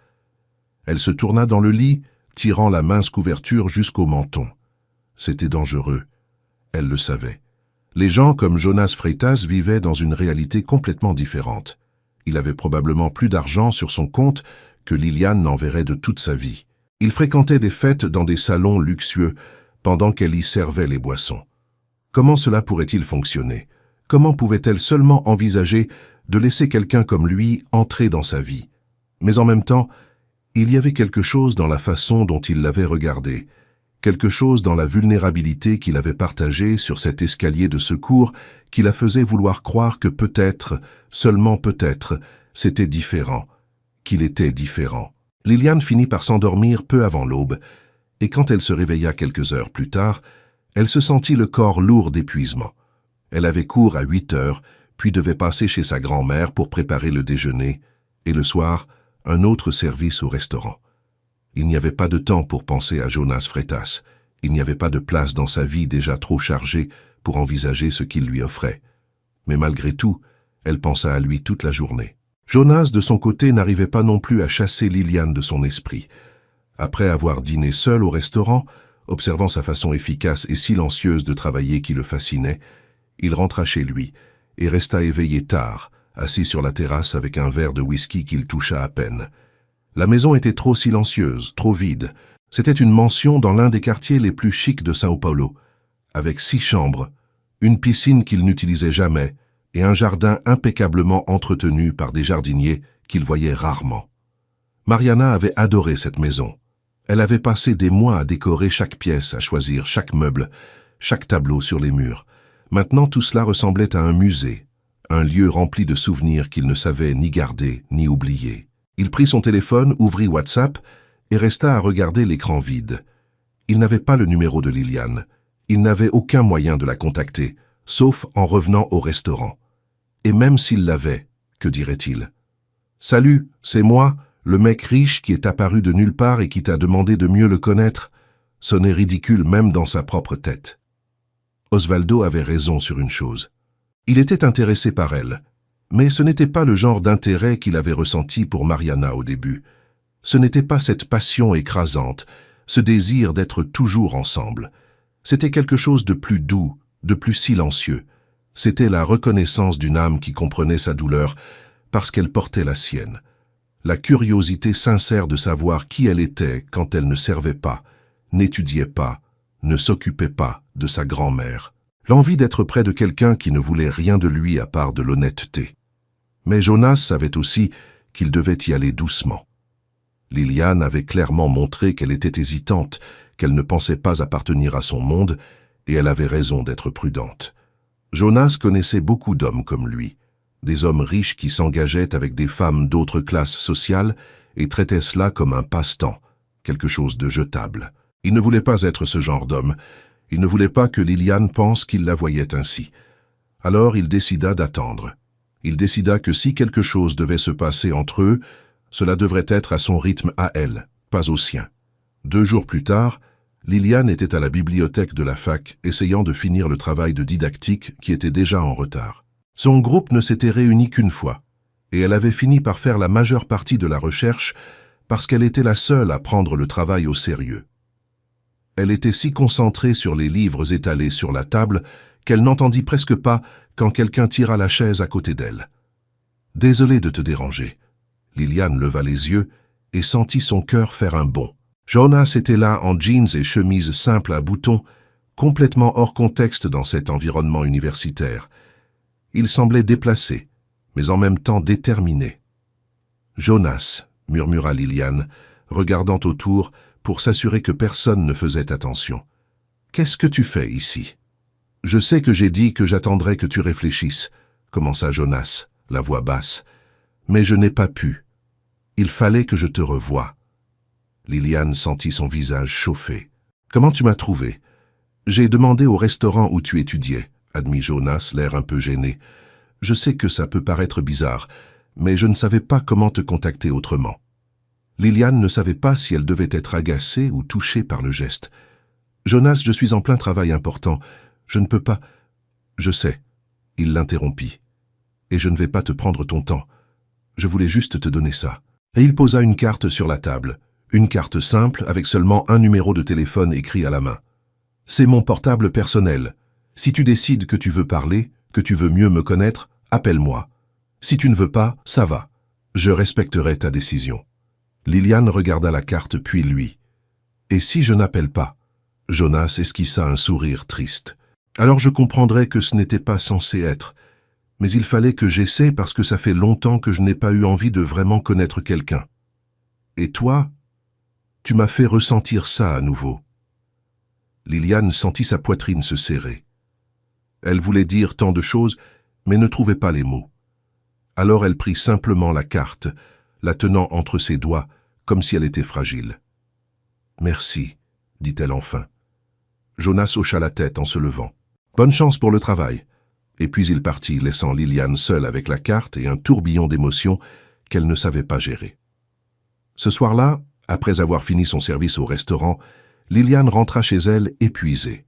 Elle se tourna dans le lit, tirant la mince couverture jusqu'au menton. C'était dangereux. Elle le savait. Les gens comme Jonas Freitas vivaient dans une réalité complètement différente. Il avait probablement plus d'argent sur son compte que Liliane n'enverrait de toute sa vie. Il fréquentait des fêtes dans des salons luxueux pendant qu'elle y servait les boissons. Comment cela pourrait-il fonctionner? Comment pouvait-elle seulement envisager de laisser quelqu'un comme lui entrer dans sa vie? Mais en même temps, il y avait quelque chose dans la façon dont il l'avait regardée, quelque chose dans la vulnérabilité qu'il avait partagée sur cet escalier de secours qui la faisait vouloir croire que peut-être, seulement peut-être, c'était différent, qu'il était différent. Liliane finit par s'endormir peu avant l'aube, et quand elle se réveilla quelques heures plus tard, elle se sentit le corps lourd d'épuisement. Elle avait cours à 8 heures, puis devait passer chez sa grand-mère pour préparer le déjeuner, et le soir, un autre service au restaurant. Il n'y avait pas de temps pour penser à Jonas Freitas. Il n'y avait pas de place dans sa vie déjà trop chargée pour envisager ce qu'il lui offrait. Mais malgré tout, elle pensa à lui toute la journée. Jonas, de son côté, n'arrivait pas non plus à chasser Liliane de son esprit. Après avoir dîné seul au restaurant, observant sa façon efficace et silencieuse de travailler qui le fascinait, il rentra chez lui et resta éveillé tard, assis sur la terrasse avec un verre de whisky qu'il toucha à peine. La maison était trop silencieuse, trop vide. C'était une mansion dans l'un des quartiers les plus chics de São Paulo, avec 6 chambres, une piscine qu'il n'utilisait jamais et un jardin impeccablement entretenu par des jardiniers qu'il voyait rarement. Mariana avait adoré cette maison. Elle avait passé des mois à décorer chaque pièce, à choisir chaque meuble, chaque tableau sur les murs. Maintenant, tout cela ressemblait à un musée, un lieu rempli de souvenirs qu'il ne savait ni garder ni oublier. Il prit son téléphone, ouvrit WhatsApp et resta à regarder l'écran vide. Il n'avait pas le numéro de Liliane. Il n'avait aucun moyen de la contacter, sauf en revenant au restaurant. Et même s'il l'avait, que dirait-il? « Salut, c'est moi, le mec riche qui est apparu de nulle part et qui t'a demandé de mieux le connaître », sonnait ridicule même dans sa propre tête. Osvaldo avait raison sur une chose. Il était intéressé par elle, mais ce n'était pas le genre d'intérêt qu'il avait ressenti pour Mariana au début. Ce n'était pas cette passion écrasante, ce désir d'être toujours ensemble. C'était quelque chose de plus doux, de plus silencieux. C'était la reconnaissance d'une âme qui comprenait sa douleur parce qu'elle portait la sienne. La curiosité sincère de savoir qui elle était quand elle ne servait pas, n'étudiait pas, ne s'occupait pas de sa grand-mère. L'envie d'être près de quelqu'un qui ne voulait rien de lui à part de l'honnêteté. Mais Jonas savait aussi qu'il devait y aller doucement. Liliane avait clairement montré qu'elle était hésitante, qu'elle ne pensait pas appartenir à son monde, et elle avait raison d'être prudente. Jonas connaissait beaucoup d'hommes comme lui, des hommes riches qui s'engageaient avec des femmes d'autres classes sociales et traitaient cela comme un passe-temps, quelque chose de jetable. Il ne voulait pas être ce genre d'homme. Il ne voulait pas que Liliane pense qu'il la voyait ainsi. Alors il décida d'attendre. Il décida que si quelque chose devait se passer entre eux, cela devrait être à son rythme à elle, pas au sien. 2 jours plus tard, Liliane était à la bibliothèque de la fac, essayant de finir le travail de didactique qui était déjà en retard. Son groupe ne s'était réuni qu'une fois, et elle avait fini par faire la majeure partie de la recherche parce qu'elle était la seule à prendre le travail au sérieux. Elle était si concentrée sur les livres étalés sur la table qu'elle n'entendit presque pas quand quelqu'un tira la chaise à côté d'elle. « Désolé de te déranger. » Liliane leva les yeux et sentit son cœur faire un bond. Jonas était là en jeans et chemise simple à boutons, complètement hors contexte dans cet environnement universitaire. Il semblait déplacé, mais en même temps déterminé. « Jonas », murmura Liliane, regardant autour pour s'assurer que personne ne faisait attention. « Qu'est-ce que tu fais ici ?»« Je sais que j'ai dit que j'attendrais que tu réfléchisses, » commença Jonas, la voix basse, « mais je n'ai pas pu. Il fallait que je te revoie. » Liliane sentit son visage chauffer. « Comment tu m'as trouvé ?»« J'ai demandé au restaurant où tu étudiais, » admit Jonas, l'air un peu gêné. « Je sais que ça peut paraître bizarre, mais je ne savais pas comment te contacter autrement. » Liliane ne savait pas si elle devait être agacée ou touchée par le geste. « Jonas, je suis en plein travail important. Je ne peux pas... » « Je sais. » Il l'interrompit. « Et je ne vais pas te prendre ton temps. Je voulais juste te donner ça. » Et il posa une carte sur la table, Une carte simple avec seulement un numéro de téléphone écrit à la main. C'est mon portable personnel. Si tu décides que tu veux parler, que tu veux mieux me connaître, appelle-moi. Si tu ne veux pas, ça va. Je respecterai ta décision. Liliane regarda la carte puis lui. Et si je n'appelle pas? Jonas esquissa un sourire triste. Alors je comprendrais que ce n'était pas censé être. Mais il fallait que j'essaie parce que ça fait longtemps que je n'ai pas eu envie de vraiment connaître quelqu'un. Et toi? Tu m'as fait ressentir ça à nouveau. Liliane sentit sa poitrine se serrer. Elle voulait dire tant de choses, mais ne trouvait pas les mots. Alors elle prit simplement la carte, la tenant entre ses doigts, comme si elle était fragile. « Merci », dit-elle enfin. Jonas hocha la tête en se levant. « Bonne chance pour le travail ». Et puis il partit, laissant Liliane seule avec la carte et un tourbillon d'émotions qu'elle ne savait pas gérer. Ce soir-là, après avoir fini son service au restaurant, Liliane rentra chez elle épuisée.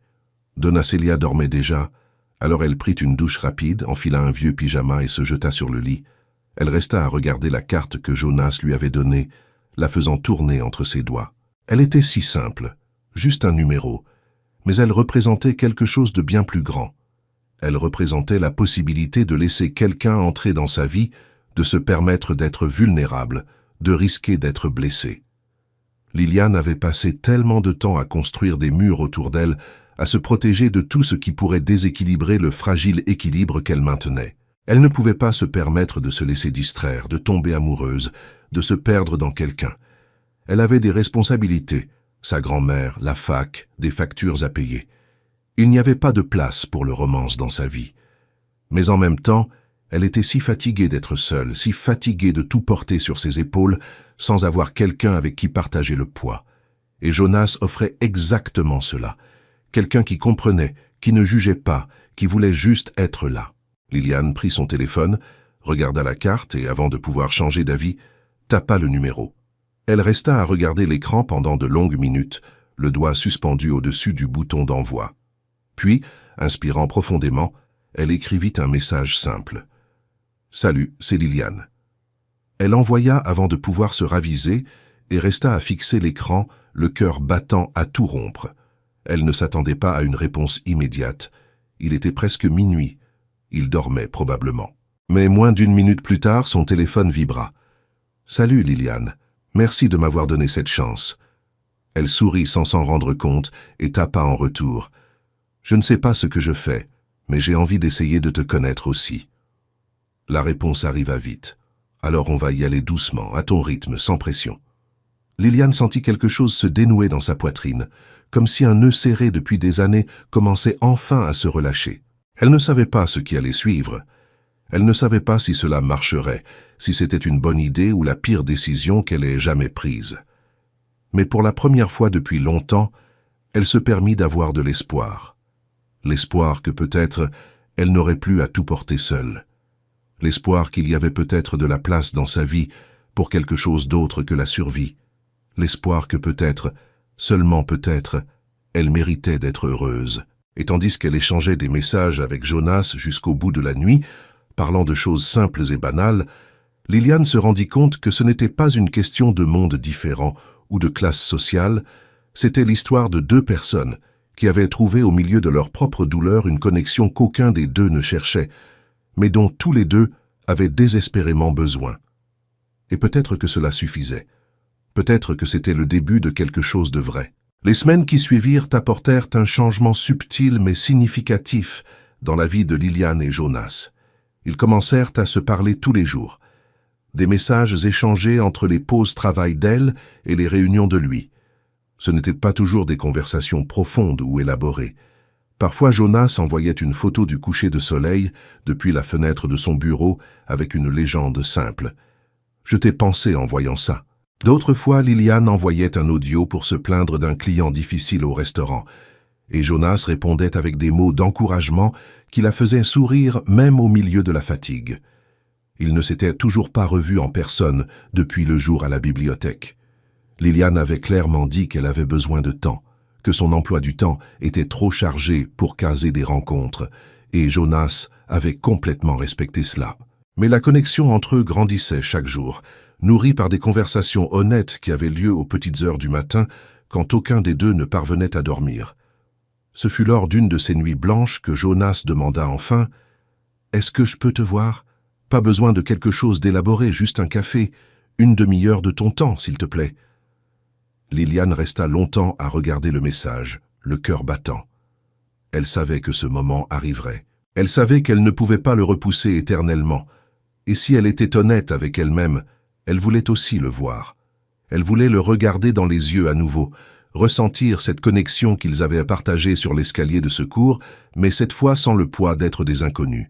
Donna Célia dormait déjà, alors elle prit une douche rapide, enfila un vieux pyjama et se jeta sur le lit. Elle resta à regarder la carte que Jonas lui avait donnée, la faisant tourner entre ses doigts. Elle était si simple, juste un numéro, mais elle représentait quelque chose de bien plus grand. Elle représentait la possibilité de laisser quelqu'un entrer dans sa vie, de se permettre d'être vulnérable, de risquer d'être blessé. Liliane avait passé tellement de temps à construire des murs autour d'elle, à se protéger de tout ce qui pourrait déséquilibrer le fragile équilibre qu'elle maintenait. Elle ne pouvait pas se permettre de se laisser distraire, de tomber amoureuse, de se perdre dans quelqu'un. Elle avait des responsabilités, sa grand-mère, la fac, des factures à payer. Il n'y avait pas de place pour le romance dans sa vie. Mais en même temps, elle était si fatiguée d'être seule, si fatiguée de tout porter sur ses épaules, sans avoir quelqu'un avec qui partager le poids. Et Jonas offrait exactement cela. Quelqu'un qui comprenait, qui ne jugeait pas, qui voulait juste être là. Liliane prit son téléphone, regarda la carte et, avant de pouvoir changer d'avis, tapa le numéro. Elle resta à regarder l'écran pendant de longues minutes, le doigt suspendu au-dessus du bouton d'envoi. Puis, inspirant profondément, elle écrivit un message simple. « Salut, c'est Liliane. » Elle envoya avant de pouvoir se raviser et resta à fixer l'écran, le cœur battant à tout rompre. Elle ne s'attendait pas à une réponse immédiate. Il était presque minuit. Il dormait probablement. Mais moins d'une minute plus tard, son téléphone vibra. « Salut Liliane, merci de m'avoir donné cette chance. » Elle sourit sans s'en rendre compte et tapa en retour. « Je ne sais pas ce que je fais, mais j'ai envie d'essayer de te connaître aussi. » La réponse arriva vite. « Alors on va y aller doucement, à ton rythme, sans pression. » Liliane sentit quelque chose se dénouer dans sa poitrine, comme si un nœud serré depuis des années commençait enfin à se relâcher. Elle ne savait pas ce qui allait suivre. Elle ne savait pas si cela marcherait, si c'était une bonne idée ou la pire décision qu'elle ait jamais prise. Mais pour la première fois depuis longtemps, elle se permit d'avoir de l'espoir. L'espoir que peut-être elle n'aurait plus à tout porter seule. L'espoir qu'il y avait peut-être de la place dans sa vie pour quelque chose d'autre que la survie. L'espoir que peut-être, seulement peut-être, elle méritait d'être heureuse. Et tandis qu'elle échangeait des messages avec Jonas jusqu'au bout de la nuit, parlant de choses simples et banales, Liliane se rendit compte que ce n'était pas une question de monde différent ou de classe sociale, c'était l'histoire de deux personnes qui avaient trouvé au milieu de leur propre douleur une connexion qu'aucun des deux ne cherchait, mais dont tous les deux avaient désespérément besoin. Et peut-être que cela suffisait. Peut-être que c'était le début de quelque chose de vrai. Les semaines qui suivirent apportèrent un changement subtil mais significatif dans la vie de Liliane et Jonas. Ils commencèrent à se parler tous les jours. Des messages échangés entre les pauses travail d'elle et les réunions de lui. Ce n'étaient pas toujours des conversations profondes ou élaborées. Parfois Jonas envoyait une photo du coucher de soleil depuis la fenêtre de son bureau avec une légende simple. « Je t'ai pensé en voyant ça ». D'autres fois, Liliane envoyait un audio pour se plaindre d'un client difficile au restaurant, et Jonas répondait avec des mots d'encouragement qui la faisaient sourire même au milieu de la fatigue. Ils ne s'étaient toujours pas revus en personne depuis le jour à la bibliothèque. Liliane avait clairement dit qu'elle avait besoin de temps, que son emploi du temps était trop chargé pour caser des rencontres, et Jonas avait complètement respecté cela. Mais la connexion entre eux grandissait chaque jour. nourris par des conversations honnêtes qui avaient lieu aux petites heures du matin quand aucun des deux ne parvenait à dormir. Ce fut lors d'une de ces nuits blanches que Jonas demanda enfin « Est-ce que je peux te voir ? Pas besoin de quelque chose d'élaboré, juste un café, une demi-heure de ton temps, s'il te plaît. » Liliane resta longtemps à regarder le message, le cœur battant. Elle savait que ce moment arriverait. Elle savait qu'elle ne pouvait pas le repousser éternellement. Et si elle était honnête avec elle-même, elle voulait aussi le voir. Elle voulait le regarder dans les yeux à nouveau, ressentir cette connexion qu'ils avaient partagée sur l'escalier de secours, mais cette fois sans le poids d'être des inconnus.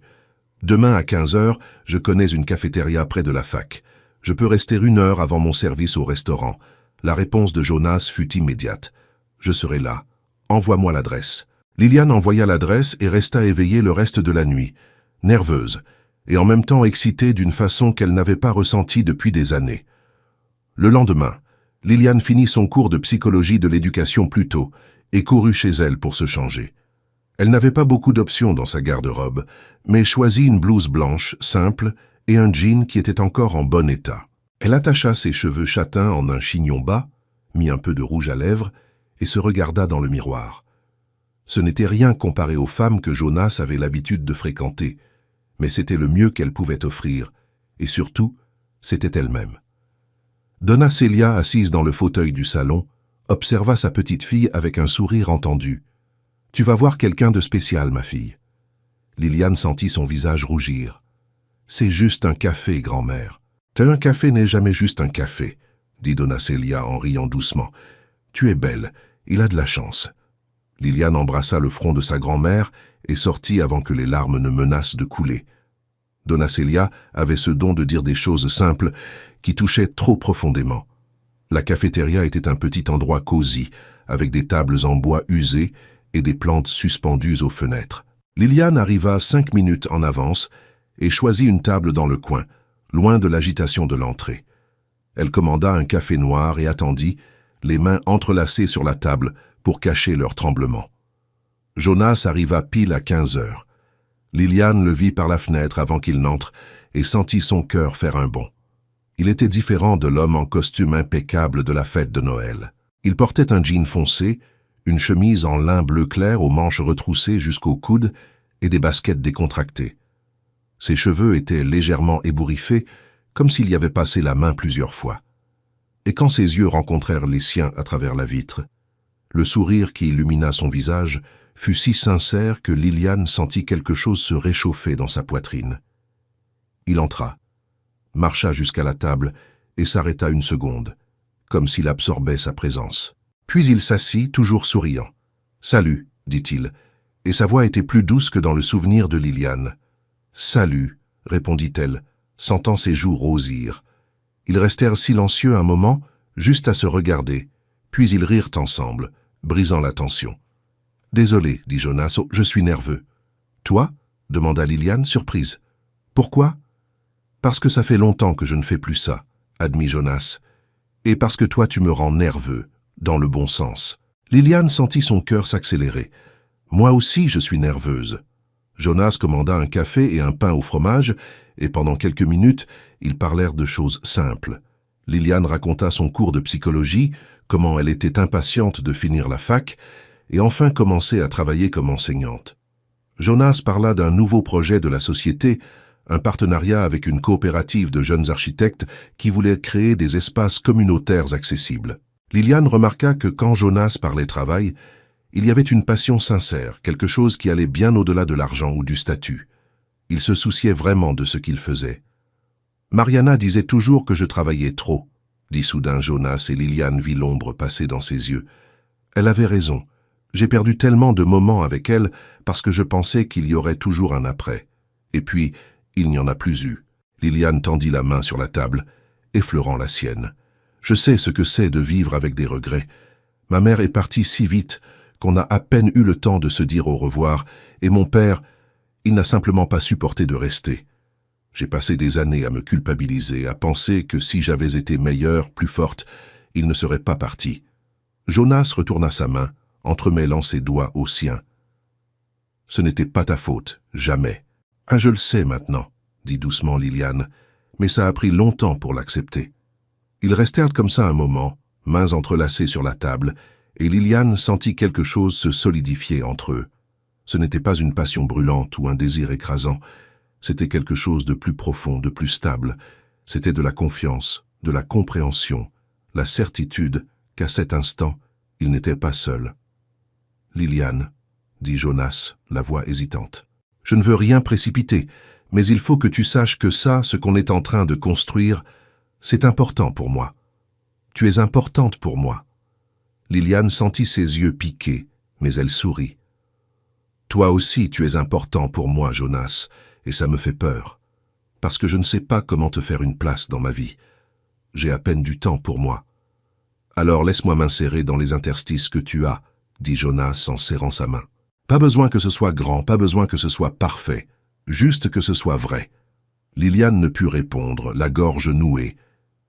Demain à 15 heures, je connais une cafétéria près de la fac. Je peux rester 1 heure avant mon service au restaurant. La réponse de Jonas fut immédiate. Je serai là. Envoie-moi l'adresse. Liliane envoya l'adresse et resta éveillée le reste de la nuit, nerveuse, et en même temps excitée d'une façon qu'elle n'avait pas ressentie depuis des années. Le lendemain, Liliane finit son cours de psychologie de l'éducation plus tôt et courut chez elle pour se changer. Elle n'avait pas beaucoup d'options dans sa garde-robe, mais choisit une blouse blanche, simple, et un jean qui était encore en bon état. Elle attacha ses cheveux châtains en un chignon bas, mit un peu de rouge à lèvres et se regarda dans le miroir. Ce n'était rien comparé aux femmes que Jonas avait l'habitude de fréquenter, mais c'était le mieux qu'elle pouvait offrir, et surtout, c'était elle-même. Donna Célia, assise dans le fauteuil du salon, observa sa petite fille avec un sourire entendu. « Tu vas voir quelqu'un de spécial, ma fille. » Liliane sentit son visage rougir. « C'est juste un café, grand-mère. »« Un café n'est jamais juste un café, » dit Donna Célia en riant doucement. « Tu es belle, il a de la chance. » Liliane embrassa le front de sa grand-mère et sortit avant que les larmes ne menacent de couler. Donna Célia avait ce don de dire des choses simples qui touchaient trop profondément. La cafétéria était un petit endroit cosy, avec des tables en bois usées et des plantes suspendues aux fenêtres. Liliane arriva 5 minutes en avance et choisit une table dans le coin, loin de l'agitation de l'entrée. Elle commanda un café noir et attendit, les mains entrelacées sur la table, pour cacher leur tremblement. Jonas arriva pile à 15 heures. Liliane le vit par la fenêtre avant qu'il n'entre et sentit son cœur faire un bond. Il était différent de l'homme en costume impeccable de la fête de Noël. Il portait un jean foncé, une chemise en lin bleu clair aux manches retroussées jusqu'au coude et des baskets décontractées. Ses cheveux étaient légèrement ébouriffés, comme s'il y avait passé la main plusieurs fois. Et quand ses yeux rencontrèrent les siens à travers la vitre, le sourire qui illumina son visage fut si sincère que Liliane sentit quelque chose se réchauffer dans sa poitrine. Il entra, marcha jusqu'à la table et s'arrêta 1 seconde, comme s'il absorbait sa présence. Puis il s'assit, toujours souriant. « Salut », dit-il, et sa voix était plus douce que dans le souvenir de Liliane. « Salut », répondit-elle, sentant ses joues rosir. Ils restèrent silencieux un moment, juste à se regarder, puis ils rirent ensemble, brisant la tension. « Désolé, dit Jonas, oh, je suis nerveux. »« Toi » demanda Liliane, surprise. « Pourquoi ?»« Parce que ça fait longtemps que je ne fais plus ça, » admit Jonas. « Et parce que toi tu me rends nerveux, dans le bon sens. » Liliane sentit son cœur s'accélérer. « Moi aussi je suis nerveuse. » Jonas commanda un café et un pain au fromage, et pendant quelques minutes, ils parlèrent de choses simples. Liliane raconta son cours de psychologie, comment elle était impatiente de finir la fac, et enfin commencer à travailler comme enseignante. Jonas parla d'un nouveau projet de la société, un partenariat avec une coopérative de jeunes architectes qui voulait créer des espaces communautaires accessibles. Liliane remarqua que quand Jonas parlait travail, il y avait une passion sincère, quelque chose qui allait bien au-delà de l'argent ou du statut. Il se souciait vraiment de ce qu'il faisait. « Mariana disait toujours que je travaillais trop », dit soudain Jonas et Liliane vit l'ombre passer dans ses yeux. Elle avait raison. J'ai perdu tellement de moments avec elle parce que je pensais qu'il y aurait toujours un après. Et puis, il n'y en a plus eu. Liliane tendit la main sur la table, effleurant la sienne. Je sais ce que c'est de vivre avec des regrets. Ma mère est partie si vite qu'on a à peine eu le temps de se dire au revoir, et mon père, il n'a simplement pas supporté de rester. J'ai passé des années à me culpabiliser, à penser que si j'avais été meilleure, plus forte, il ne serait pas parti. Jonas retourna sa main, entremêlant ses doigts aux siens. « Ce n'était pas ta faute, jamais. »« Ah, je le sais maintenant, » dit doucement Liliane, « mais ça a pris longtemps pour l'accepter. Ils restèrent comme ça un moment, mains entrelacées sur la table, et Liliane sentit quelque chose se solidifier entre eux. Ce n'était pas une passion brûlante ou un désir écrasant, c'était quelque chose de plus profond, de plus stable. C'était de la confiance, de la compréhension, la certitude qu'à cet instant, il n'était pas seul. « Liliane, » dit Jonas, la voix hésitante. « Je ne veux rien précipiter, mais il faut que tu saches que ça, ce qu'on est en train de construire, c'est important pour moi. Tu es importante pour moi. » Liliane sentit ses yeux piquer, mais elle sourit. « Toi aussi, tu es important pour moi, Jonas, et ça me fait peur, parce que je ne sais pas comment te faire une place dans ma vie. J'ai à peine du temps pour moi. Alors laisse-moi m'insérer dans les interstices que tu as, » dit Jonas en serrant sa main. « Pas besoin que ce soit grand, pas besoin que ce soit parfait, juste que ce soit vrai. » Liliane ne put répondre, la gorge nouée,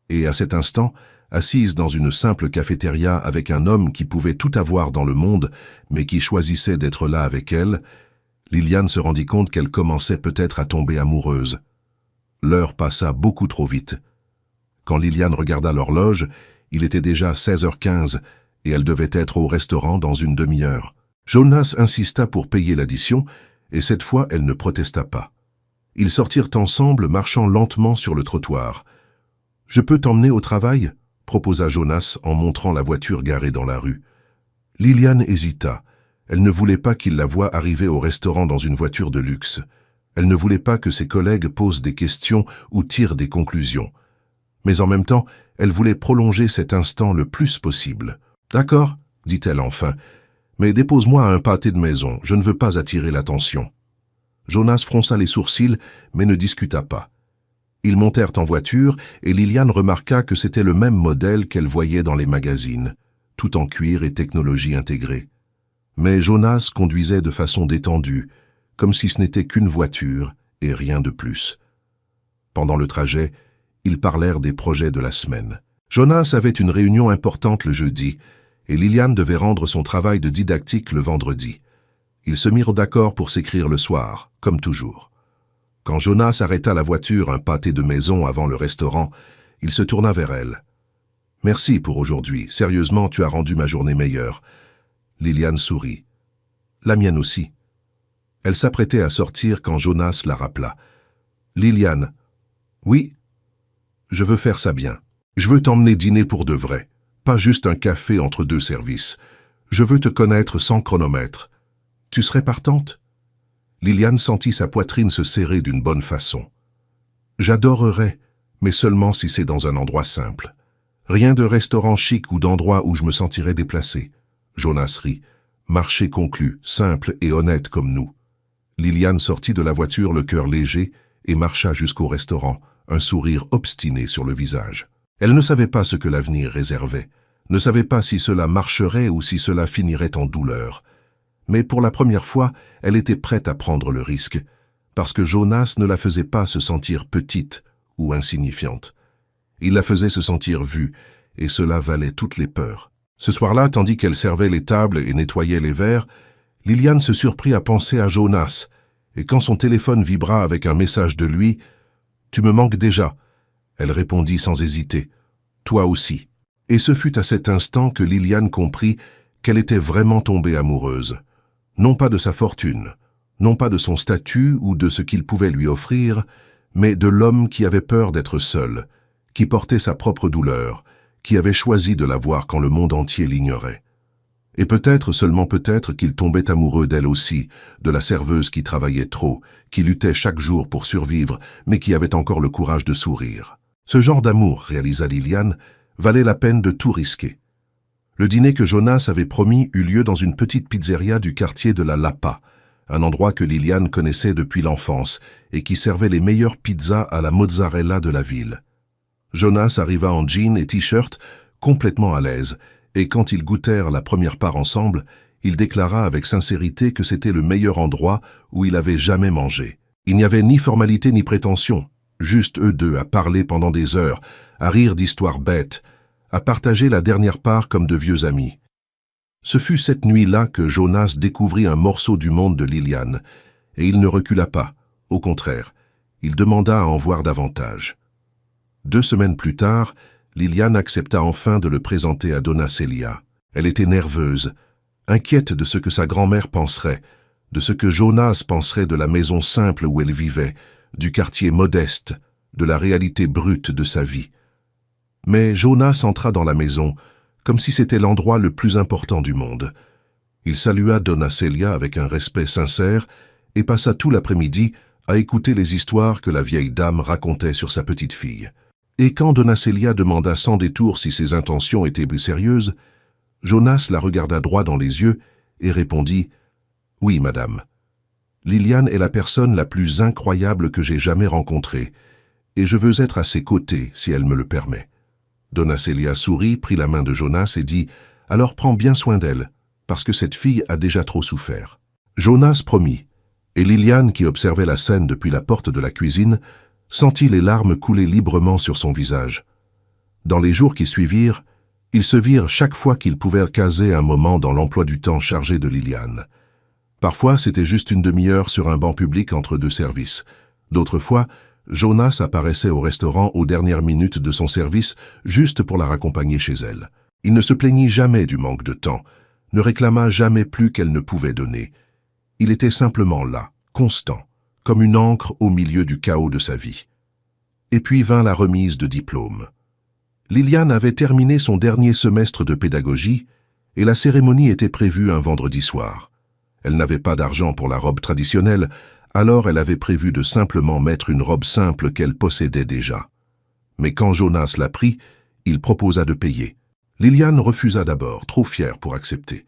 et à cet instant, assise dans une simple cafétéria avec un homme qui pouvait tout avoir dans le monde, mais qui choisissait d'être là avec elle, Liliane se rendit compte qu'elle commençait peut-être à tomber amoureuse. L'heure passa beaucoup trop vite. Quand Liliane regarda l'horloge, il était déjà 16h15 et elle devait être au restaurant dans une demi-heure. Jonas insista pour payer l'addition et cette fois elle ne protesta pas. Ils sortirent ensemble, marchant lentement sur le trottoir. « Je peux t'emmener au travail ?» proposa Jonas en montrant la voiture garée dans la rue. Liliane hésita. Elle ne voulait pas qu'il la voie arriver au restaurant dans une voiture de luxe. Elle ne voulait pas que ses collègues posent des questions ou tirent des conclusions. Mais en même temps, elle voulait prolonger cet instant le plus possible. « D'accord, » dit-elle enfin, « mais dépose-moi à un pâté de maison, je ne veux pas attirer l'attention. » Jonas fronça les sourcils, mais ne discuta pas. Ils montèrent en voiture et Liliane remarqua que c'était le même modèle qu'elle voyait dans les magazines, tout en cuir et technologie intégrée. Mais Jonas conduisait de façon détendue, comme si ce n'était qu'une voiture et rien de plus. Pendant le trajet, ils parlèrent des projets de la semaine. Jonas avait une réunion importante le jeudi et Liliane devait rendre son travail de didactique le vendredi. Ils se mirent d'accord pour s'écrire le soir, comme toujours. Quand Jonas arrêta la voiture un pâté de maison avant le restaurant, il se tourna vers elle. « Merci pour aujourd'hui. Sérieusement, tu as rendu ma journée meilleure. » Liliane sourit. « La mienne aussi. » Elle s'apprêtait à sortir quand Jonas la rappela. « Liliane. »« Oui. »« Je veux faire ça bien. Je veux t'emmener dîner pour de vrai. Pas juste un café entre deux services. Je veux te connaître sans chronomètre. Tu serais partante ?» Liliane sentit sa poitrine se serrer d'une bonne façon. « J'adorerais, mais seulement si c'est dans un endroit simple. Rien de restaurant chic ou d'endroit où je me sentirais déplacée. » Jonas rit. « Marché conclu, simple et honnête comme nous. » Liliane sortit de la voiture le cœur léger et marcha jusqu'au restaurant, un sourire obstiné sur le visage. Elle ne savait pas ce que l'avenir réservait, ne savait pas si cela marcherait ou si cela finirait en douleur. Mais pour la première fois, elle était prête à prendre le risque, parce que Jonas ne la faisait pas se sentir petite ou insignifiante. Il la faisait se sentir vue, et cela valait toutes les peurs. Ce soir-là, tandis qu'elle servait les tables et nettoyait les verres, Liliane se surprit à penser à Jonas, et quand son téléphone vibra avec un message de lui, « Tu me manques déjà », elle répondit sans hésiter, « Toi aussi ». Et ce fut à cet instant que Liliane comprit qu'elle était vraiment tombée amoureuse. Non pas de sa fortune, non pas de son statut ou de ce qu'il pouvait lui offrir, mais de l'homme qui avait peur d'être seul, qui portait sa propre douleur, qui avait choisi de la voir quand le monde entier l'ignorait. Et peut-être, seulement peut-être, qu'il tombait amoureux d'elle aussi, de la serveuse qui travaillait trop, qui luttait chaque jour pour survivre, mais qui avait encore le courage de sourire. Ce genre d'amour, réalisa Liliane, valait la peine de tout risquer. Le dîner que Jonas avait promis eut lieu dans une petite pizzeria du quartier de la Lapa, un endroit que Liliane connaissait depuis l'enfance et qui servait les meilleures pizzas à la mozzarella de la ville. Jonas arriva en jean et t-shirt, complètement à l'aise, et quand ils goûtèrent la première part ensemble, il déclara avec sincérité que c'était le meilleur endroit où il avait jamais mangé. Il n'y avait ni formalité ni prétention, juste eux deux à parler pendant des heures, à rire d'histoires bêtes, à partager la dernière part comme de vieux amis. Ce fut cette nuit-là que Jonas découvrit un morceau du monde de Liliane, et il ne recula pas, au contraire, il demanda à en voir davantage. 2 semaines plus tard, Liliane accepta enfin de le présenter à Donna Célia. Elle était nerveuse, inquiète de ce que sa grand-mère penserait, de ce que Jonas penserait de la maison simple où elle vivait, du quartier modeste, de la réalité brute de sa vie. Mais Jonas entra dans la maison, comme si c'était l'endroit le plus important du monde. Il salua Donna Célia avec un respect sincère et passa tout l'après-midi à écouter les histoires que la vieille dame racontait sur sa petite-fille. Et quand Donna Célia demanda sans détour si ses intentions étaient sérieuses, Jonas la regarda droit dans les yeux et répondit « Oui, madame. Liliane est la personne la plus incroyable que j'ai jamais rencontrée, et je veux être à ses côtés si elle me le permet. » Donna Célia sourit, prit la main de Jonas et dit « Alors prends bien soin d'elle, parce que cette fille a déjà trop souffert. » Jonas promit, et Liliane, qui observait la scène depuis la porte de la cuisine, sentit les larmes couler librement sur son visage. Dans les jours qui suivirent, ils se virent chaque fois qu'ils pouvaient caser un moment dans l'emploi du temps chargé de Liliane. Parfois, c'était juste une demi-heure sur un banc public entre deux services. D'autres fois, Jonas apparaissait au restaurant aux dernières minutes de son service juste pour la raccompagner chez elle. Il ne se plaignit jamais du manque de temps, ne réclama jamais plus qu'elle ne pouvait donner. Il était simplement là, constant, comme une encre au milieu du chaos de sa vie. Et puis vint la remise de diplôme. Liliane avait terminé son dernier semestre de pédagogie et la cérémonie était prévue un vendredi soir. Elle n'avait pas d'argent pour la robe traditionnelle, alors elle avait prévu de simplement mettre une robe simple qu'elle possédait déjà. Mais quand Jonas la prit, il proposa de payer. Liliane refusa d'abord, trop fière pour accepter.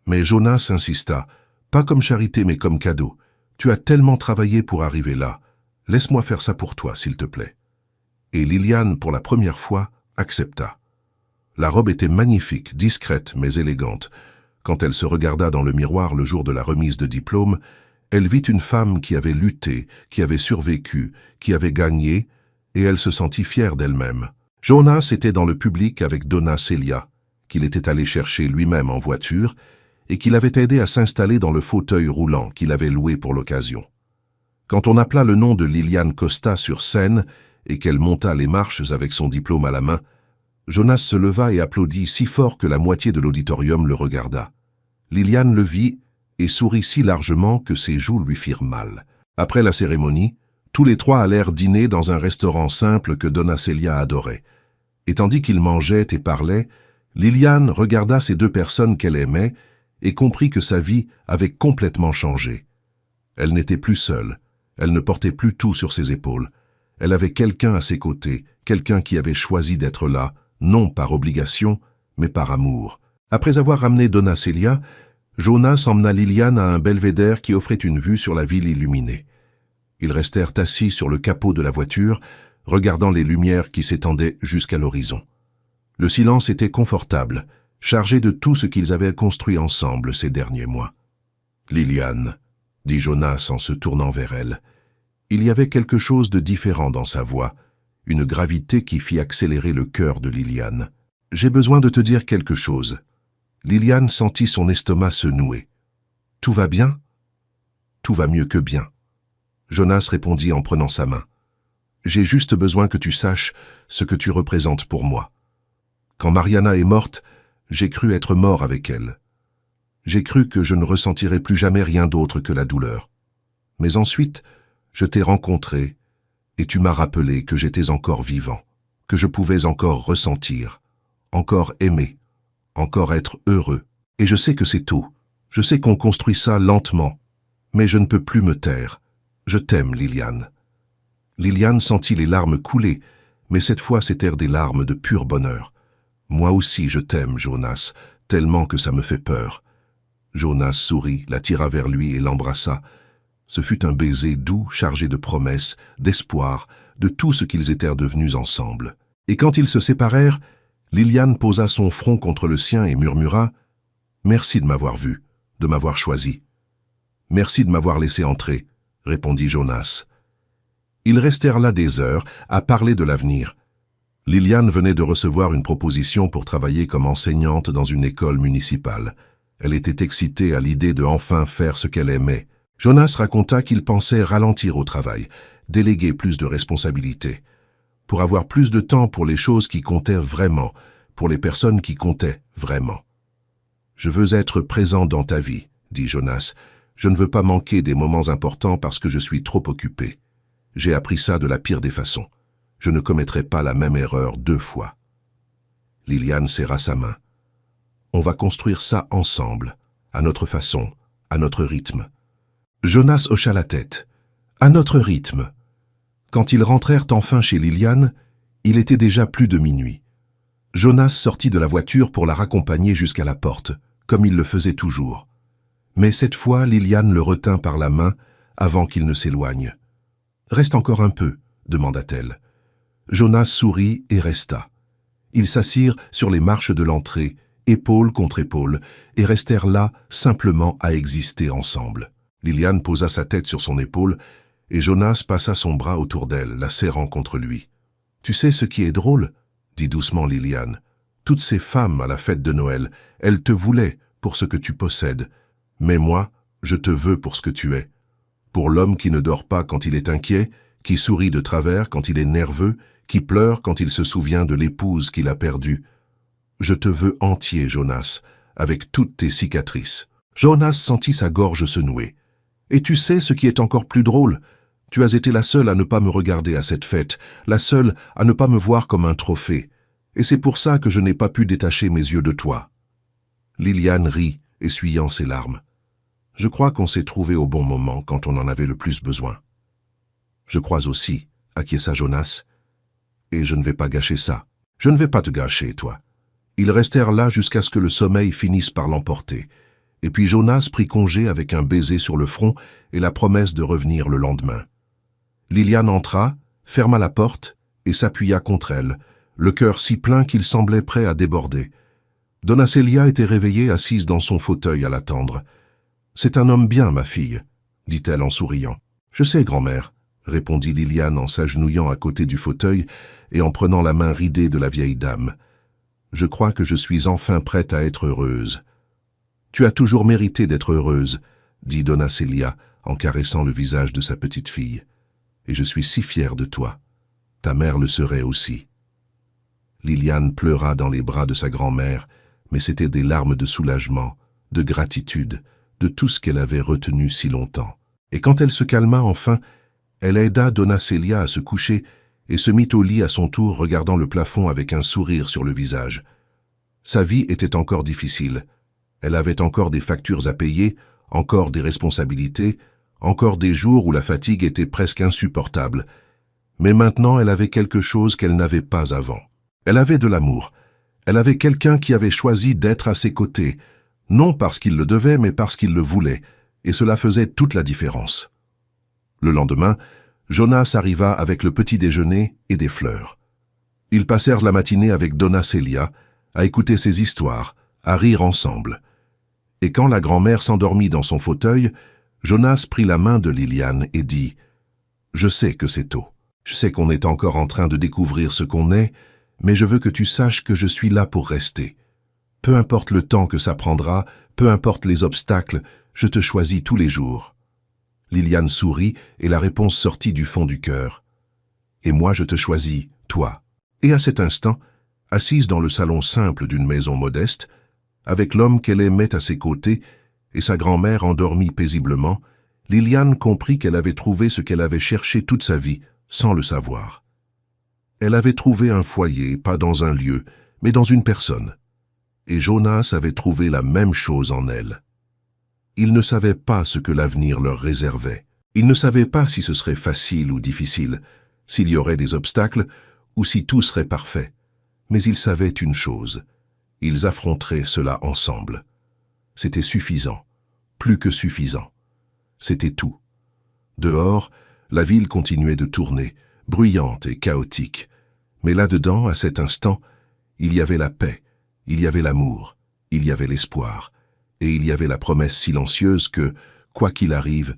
Mais Jonas insista, pas comme charité mais comme cadeau. Tu as tellement travaillé pour arriver là. Laisse-moi faire ça pour toi, s'il te plaît. Et Liliane, pour la première fois, accepta. La robe était magnifique, discrète mais élégante. Quand elle se regarda dans le miroir le jour de la remise de diplôme, elle vit une femme qui avait lutté, qui avait survécu, qui avait gagné, et elle se sentit fière d'elle-même. Jonas était dans le public avec Donna Célia, qu'il était allé chercher lui-même en voiture, et qu'il avait aidé à s'installer dans le fauteuil roulant qu'il avait loué pour l'occasion. Quand on appela le nom de Liliane Costa sur scène et qu'elle monta les marches avec son diplôme à la main, Jonas se leva et applaudit si fort que la moitié de l'auditorium le regarda. Liliane le vit et sourit si largement que ses joues lui firent mal. Après la cérémonie, tous les trois allèrent dîner dans un restaurant simple que Donna Célia adorait. Et tandis qu'ils mangeaient et parlaient, Liliane regarda ces deux personnes qu'elle aimait et comprit que sa vie avait complètement changé. Elle n'était plus seule, elle ne portait plus tout sur ses épaules. Elle avait quelqu'un à ses côtés, quelqu'un qui avait choisi d'être là, non par obligation, mais par amour. Après avoir ramené Donna Célia, Jonas emmena Liliane à un belvédère qui offrait une vue sur la ville illuminée. Ils restèrent assis sur le capot de la voiture, regardant les lumières qui s'étendaient jusqu'à l'horizon. Le silence était confortable, chargé de tout ce qu'ils avaient construit ensemble ces derniers mois. « Liliane », dit Jonas en se tournant vers elle. Il y avait quelque chose de différent dans sa voix, une gravité qui fit accélérer le cœur de Liliane. « J'ai besoin de te dire quelque chose. » Liliane sentit son estomac se nouer. « Tout va bien ?»« Tout va mieux que bien. » Jonas répondit en prenant sa main. « J'ai juste besoin que tu saches ce que tu représentes pour moi. Quand Mariana est morte, j'ai cru être mort avec elle. J'ai cru que je ne ressentirais plus jamais rien d'autre que la douleur. Mais ensuite, je t'ai rencontré et tu m'as rappelé que j'étais encore vivant, que je pouvais encore ressentir, encore aimer, encore être heureux. Et je sais que c'est tôt. Je sais qu'on construit ça lentement, mais je ne peux plus me taire. Je t'aime, Liliane. » Liliane sentit les larmes couler, mais cette fois c'étaient des larmes de pur bonheur. « Moi aussi je t'aime, Jonas, tellement que ça me fait peur. » Jonas sourit, la tira vers lui et l'embrassa. Ce fut un baiser doux, chargé de promesses, d'espoir, de tout ce qu'ils étaient devenus ensemble. Et quand ils se séparèrent, Liliane posa son front contre le sien et murmura « Merci de m'avoir vu, de m'avoir choisi. »« Merci de m'avoir laissé entrer, » répondit Jonas. Ils restèrent là des heures, à parler de l'avenir. Liliane venait de recevoir une proposition pour travailler comme enseignante dans une école municipale. Elle était excitée à l'idée de enfin faire ce qu'elle aimait. Jonas raconta qu'il pensait ralentir au travail, déléguer plus de responsabilités. pour avoir plus de temps pour les choses qui comptaient vraiment, pour les personnes qui comptaient vraiment. Je veux être présent dans ta vie, dit Jonas. Je ne veux pas manquer des moments importants parce que je suis trop occupé. J'ai appris ça de la pire des façons. Je ne commettrai pas la même erreur 2 fois. Liliane serra sa main. On va construire ça ensemble, à notre façon, à notre rythme. Jonas hocha la tête. À notre rythme. Quand ils rentrèrent enfin chez Liliane, il était déjà plus de minuit. Jonas sortit de la voiture pour la raccompagner jusqu'à la porte, comme il le faisait toujours. Mais cette fois, Liliane le retint par la main avant qu'il ne s'éloigne. « Reste encore un peu » demanda-t-elle. Jonas sourit et resta. Ils s'assirent sur les marches de l'entrée, épaule contre épaule, et restèrent là simplement à exister ensemble. Liliane posa sa tête sur son épaule, et Jonas passa son bras autour d'elle, la serrant contre lui. « Tu sais ce qui est drôle ?» dit doucement Liliane. « Toutes ces femmes à la fête de Noël, elles te voulaient pour ce que tu possèdes. Mais moi, je te veux pour ce que tu es. Pour l'homme qui ne dort pas quand il est inquiet, qui sourit de travers quand il est nerveux, qui pleure quand il se souvient de l'épouse qu'il a perdue. Je te veux entier, Jonas, avec toutes tes cicatrices. » Jonas sentit sa gorge se nouer. « Et tu sais ce qui est encore plus drôle ? Tu as été la seule à ne pas me regarder à cette fête, la seule à ne pas me voir comme un trophée. Et c'est pour ça que je n'ai pas pu détacher mes yeux de toi. » Liliane rit, essuyant ses larmes. « Je crois qu'on s'est trouvé au bon moment quand on en avait le plus besoin. »« Je crois aussi, » acquiesça Jonas. « Et je ne vais pas gâcher ça. Je ne vais pas te gâcher, toi. » Ils restèrent là jusqu'à ce que le sommeil finisse par l'emporter. Et puis Jonas prit congé avec un baiser sur le front et la promesse de revenir le lendemain. Liliane entra, ferma la porte et s'appuya contre elle, le cœur si plein qu'il semblait prêt à déborder. Donna Célia était réveillée assise dans son fauteuil à l'attendre. « C'est un homme bien, ma fille, » dit-elle en souriant. « Je sais, grand-mère, » répondit Liliane en s'agenouillant à côté du fauteuil et en prenant la main ridée de la vieille dame. « Je crois que je suis enfin prête à être heureuse. »« Tu as toujours mérité d'être heureuse, » dit Donna Célia en caressant le visage de sa petite fille. « Et je suis si fière de toi. Ta mère le serait aussi. » Liliane pleura dans les bras de sa grand-mère, mais c'était des larmes de soulagement, de gratitude, de tout ce qu'elle avait retenu si longtemps. Et quand elle se calma enfin, elle aida Donna Célia à se coucher et se mit au lit à son tour regardant le plafond avec un sourire sur le visage. Sa vie était encore difficile. Elle avait encore des factures à payer, encore des responsabilités, encore des jours où la fatigue était presque insupportable. Mais maintenant, elle avait quelque chose qu'elle n'avait pas avant. Elle avait de l'amour. Elle avait quelqu'un qui avait choisi d'être à ses côtés, non parce qu'il le devait, mais parce qu'il le voulait, et cela faisait toute la différence. Le lendemain, Jonas arriva avec le petit déjeuner et des fleurs. Ils passèrent la matinée avec Donna Célia, à écouter ses histoires, à rire ensemble. Et quand la grand-mère s'endormit dans son fauteuil, Jonas prit la main de Liliane et dit « Je sais que c'est tôt. Je sais qu'on est encore en train de découvrir ce qu'on est, mais je veux que tu saches que je suis là pour rester. Peu importe le temps que ça prendra, peu importe les obstacles, je te choisis tous les jours. » Liliane sourit et la réponse sortit du fond du cœur. « Et moi je te choisis, toi. » Et à cet instant, assise dans le salon simple d'une maison modeste, avec l'homme qu'elle aimait à ses côtés et sa grand-mère endormie paisiblement, Liliane comprit qu'elle avait trouvé ce qu'elle avait cherché toute sa vie, sans le savoir. Elle avait trouvé un foyer, pas dans un lieu, mais dans une personne. Et Jonas avait trouvé la même chose en elle. Ils ne savaient pas ce que l'avenir leur réservait. Ils ne savaient pas si ce serait facile ou difficile, s'il y aurait des obstacles ou si tout serait parfait. Mais ils savaient une chose. Ils affronteraient cela ensemble. C'était suffisant, plus que suffisant. C'était tout. Dehors, la ville continuait de tourner, bruyante et chaotique. Mais là-dedans, à cet instant, il y avait la paix, il y avait l'amour, il y avait l'espoir, et il y avait la promesse silencieuse que, quoi qu'il arrive,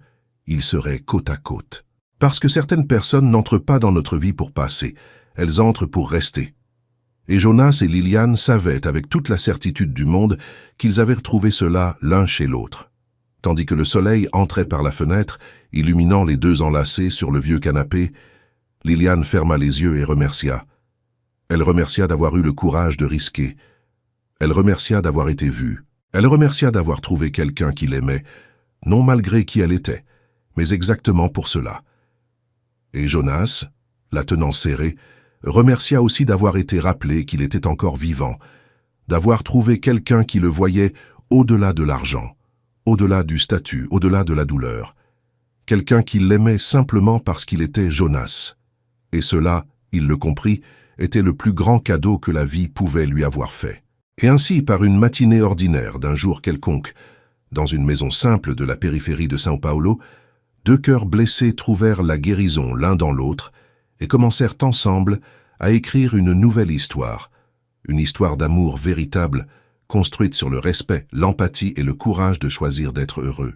ils seraient côte à côte. Parce que certaines personnes n'entrent pas dans notre vie pour passer, elles entrent pour rester. Et Jonas et Liliane savaient avec toute la certitude du monde qu'ils avaient retrouvé cela l'un chez l'autre. Tandis que le soleil entrait par la fenêtre, illuminant les deux enlacés sur le vieux canapé, Liliane ferma les yeux et remercia. Elle remercia d'avoir eu le courage de risquer. Elle remercia d'avoir été vue. Elle remercia d'avoir trouvé quelqu'un qui l'aimait, non malgré qui elle était, mais exactement pour cela. Et Jonas, la tenant serrée, remercia aussi d'avoir été rappelé qu'il était encore vivant, d'avoir trouvé quelqu'un qui le voyait au-delà de l'argent, au-delà du statut, au-delà de la douleur. Quelqu'un qui l'aimait simplement parce qu'il était Jonas. Et cela, il le comprit, était le plus grand cadeau que la vie pouvait lui avoir fait. Et ainsi, par une matinée ordinaire d'un jour quelconque, dans une maison simple de la périphérie de São Paulo, deux cœurs blessés trouvèrent la guérison l'un dans l'autre et commencèrent ensemble à écrire une nouvelle histoire, une histoire d'amour véritable, construite sur le respect, l'empathie et le courage de choisir d'être heureux.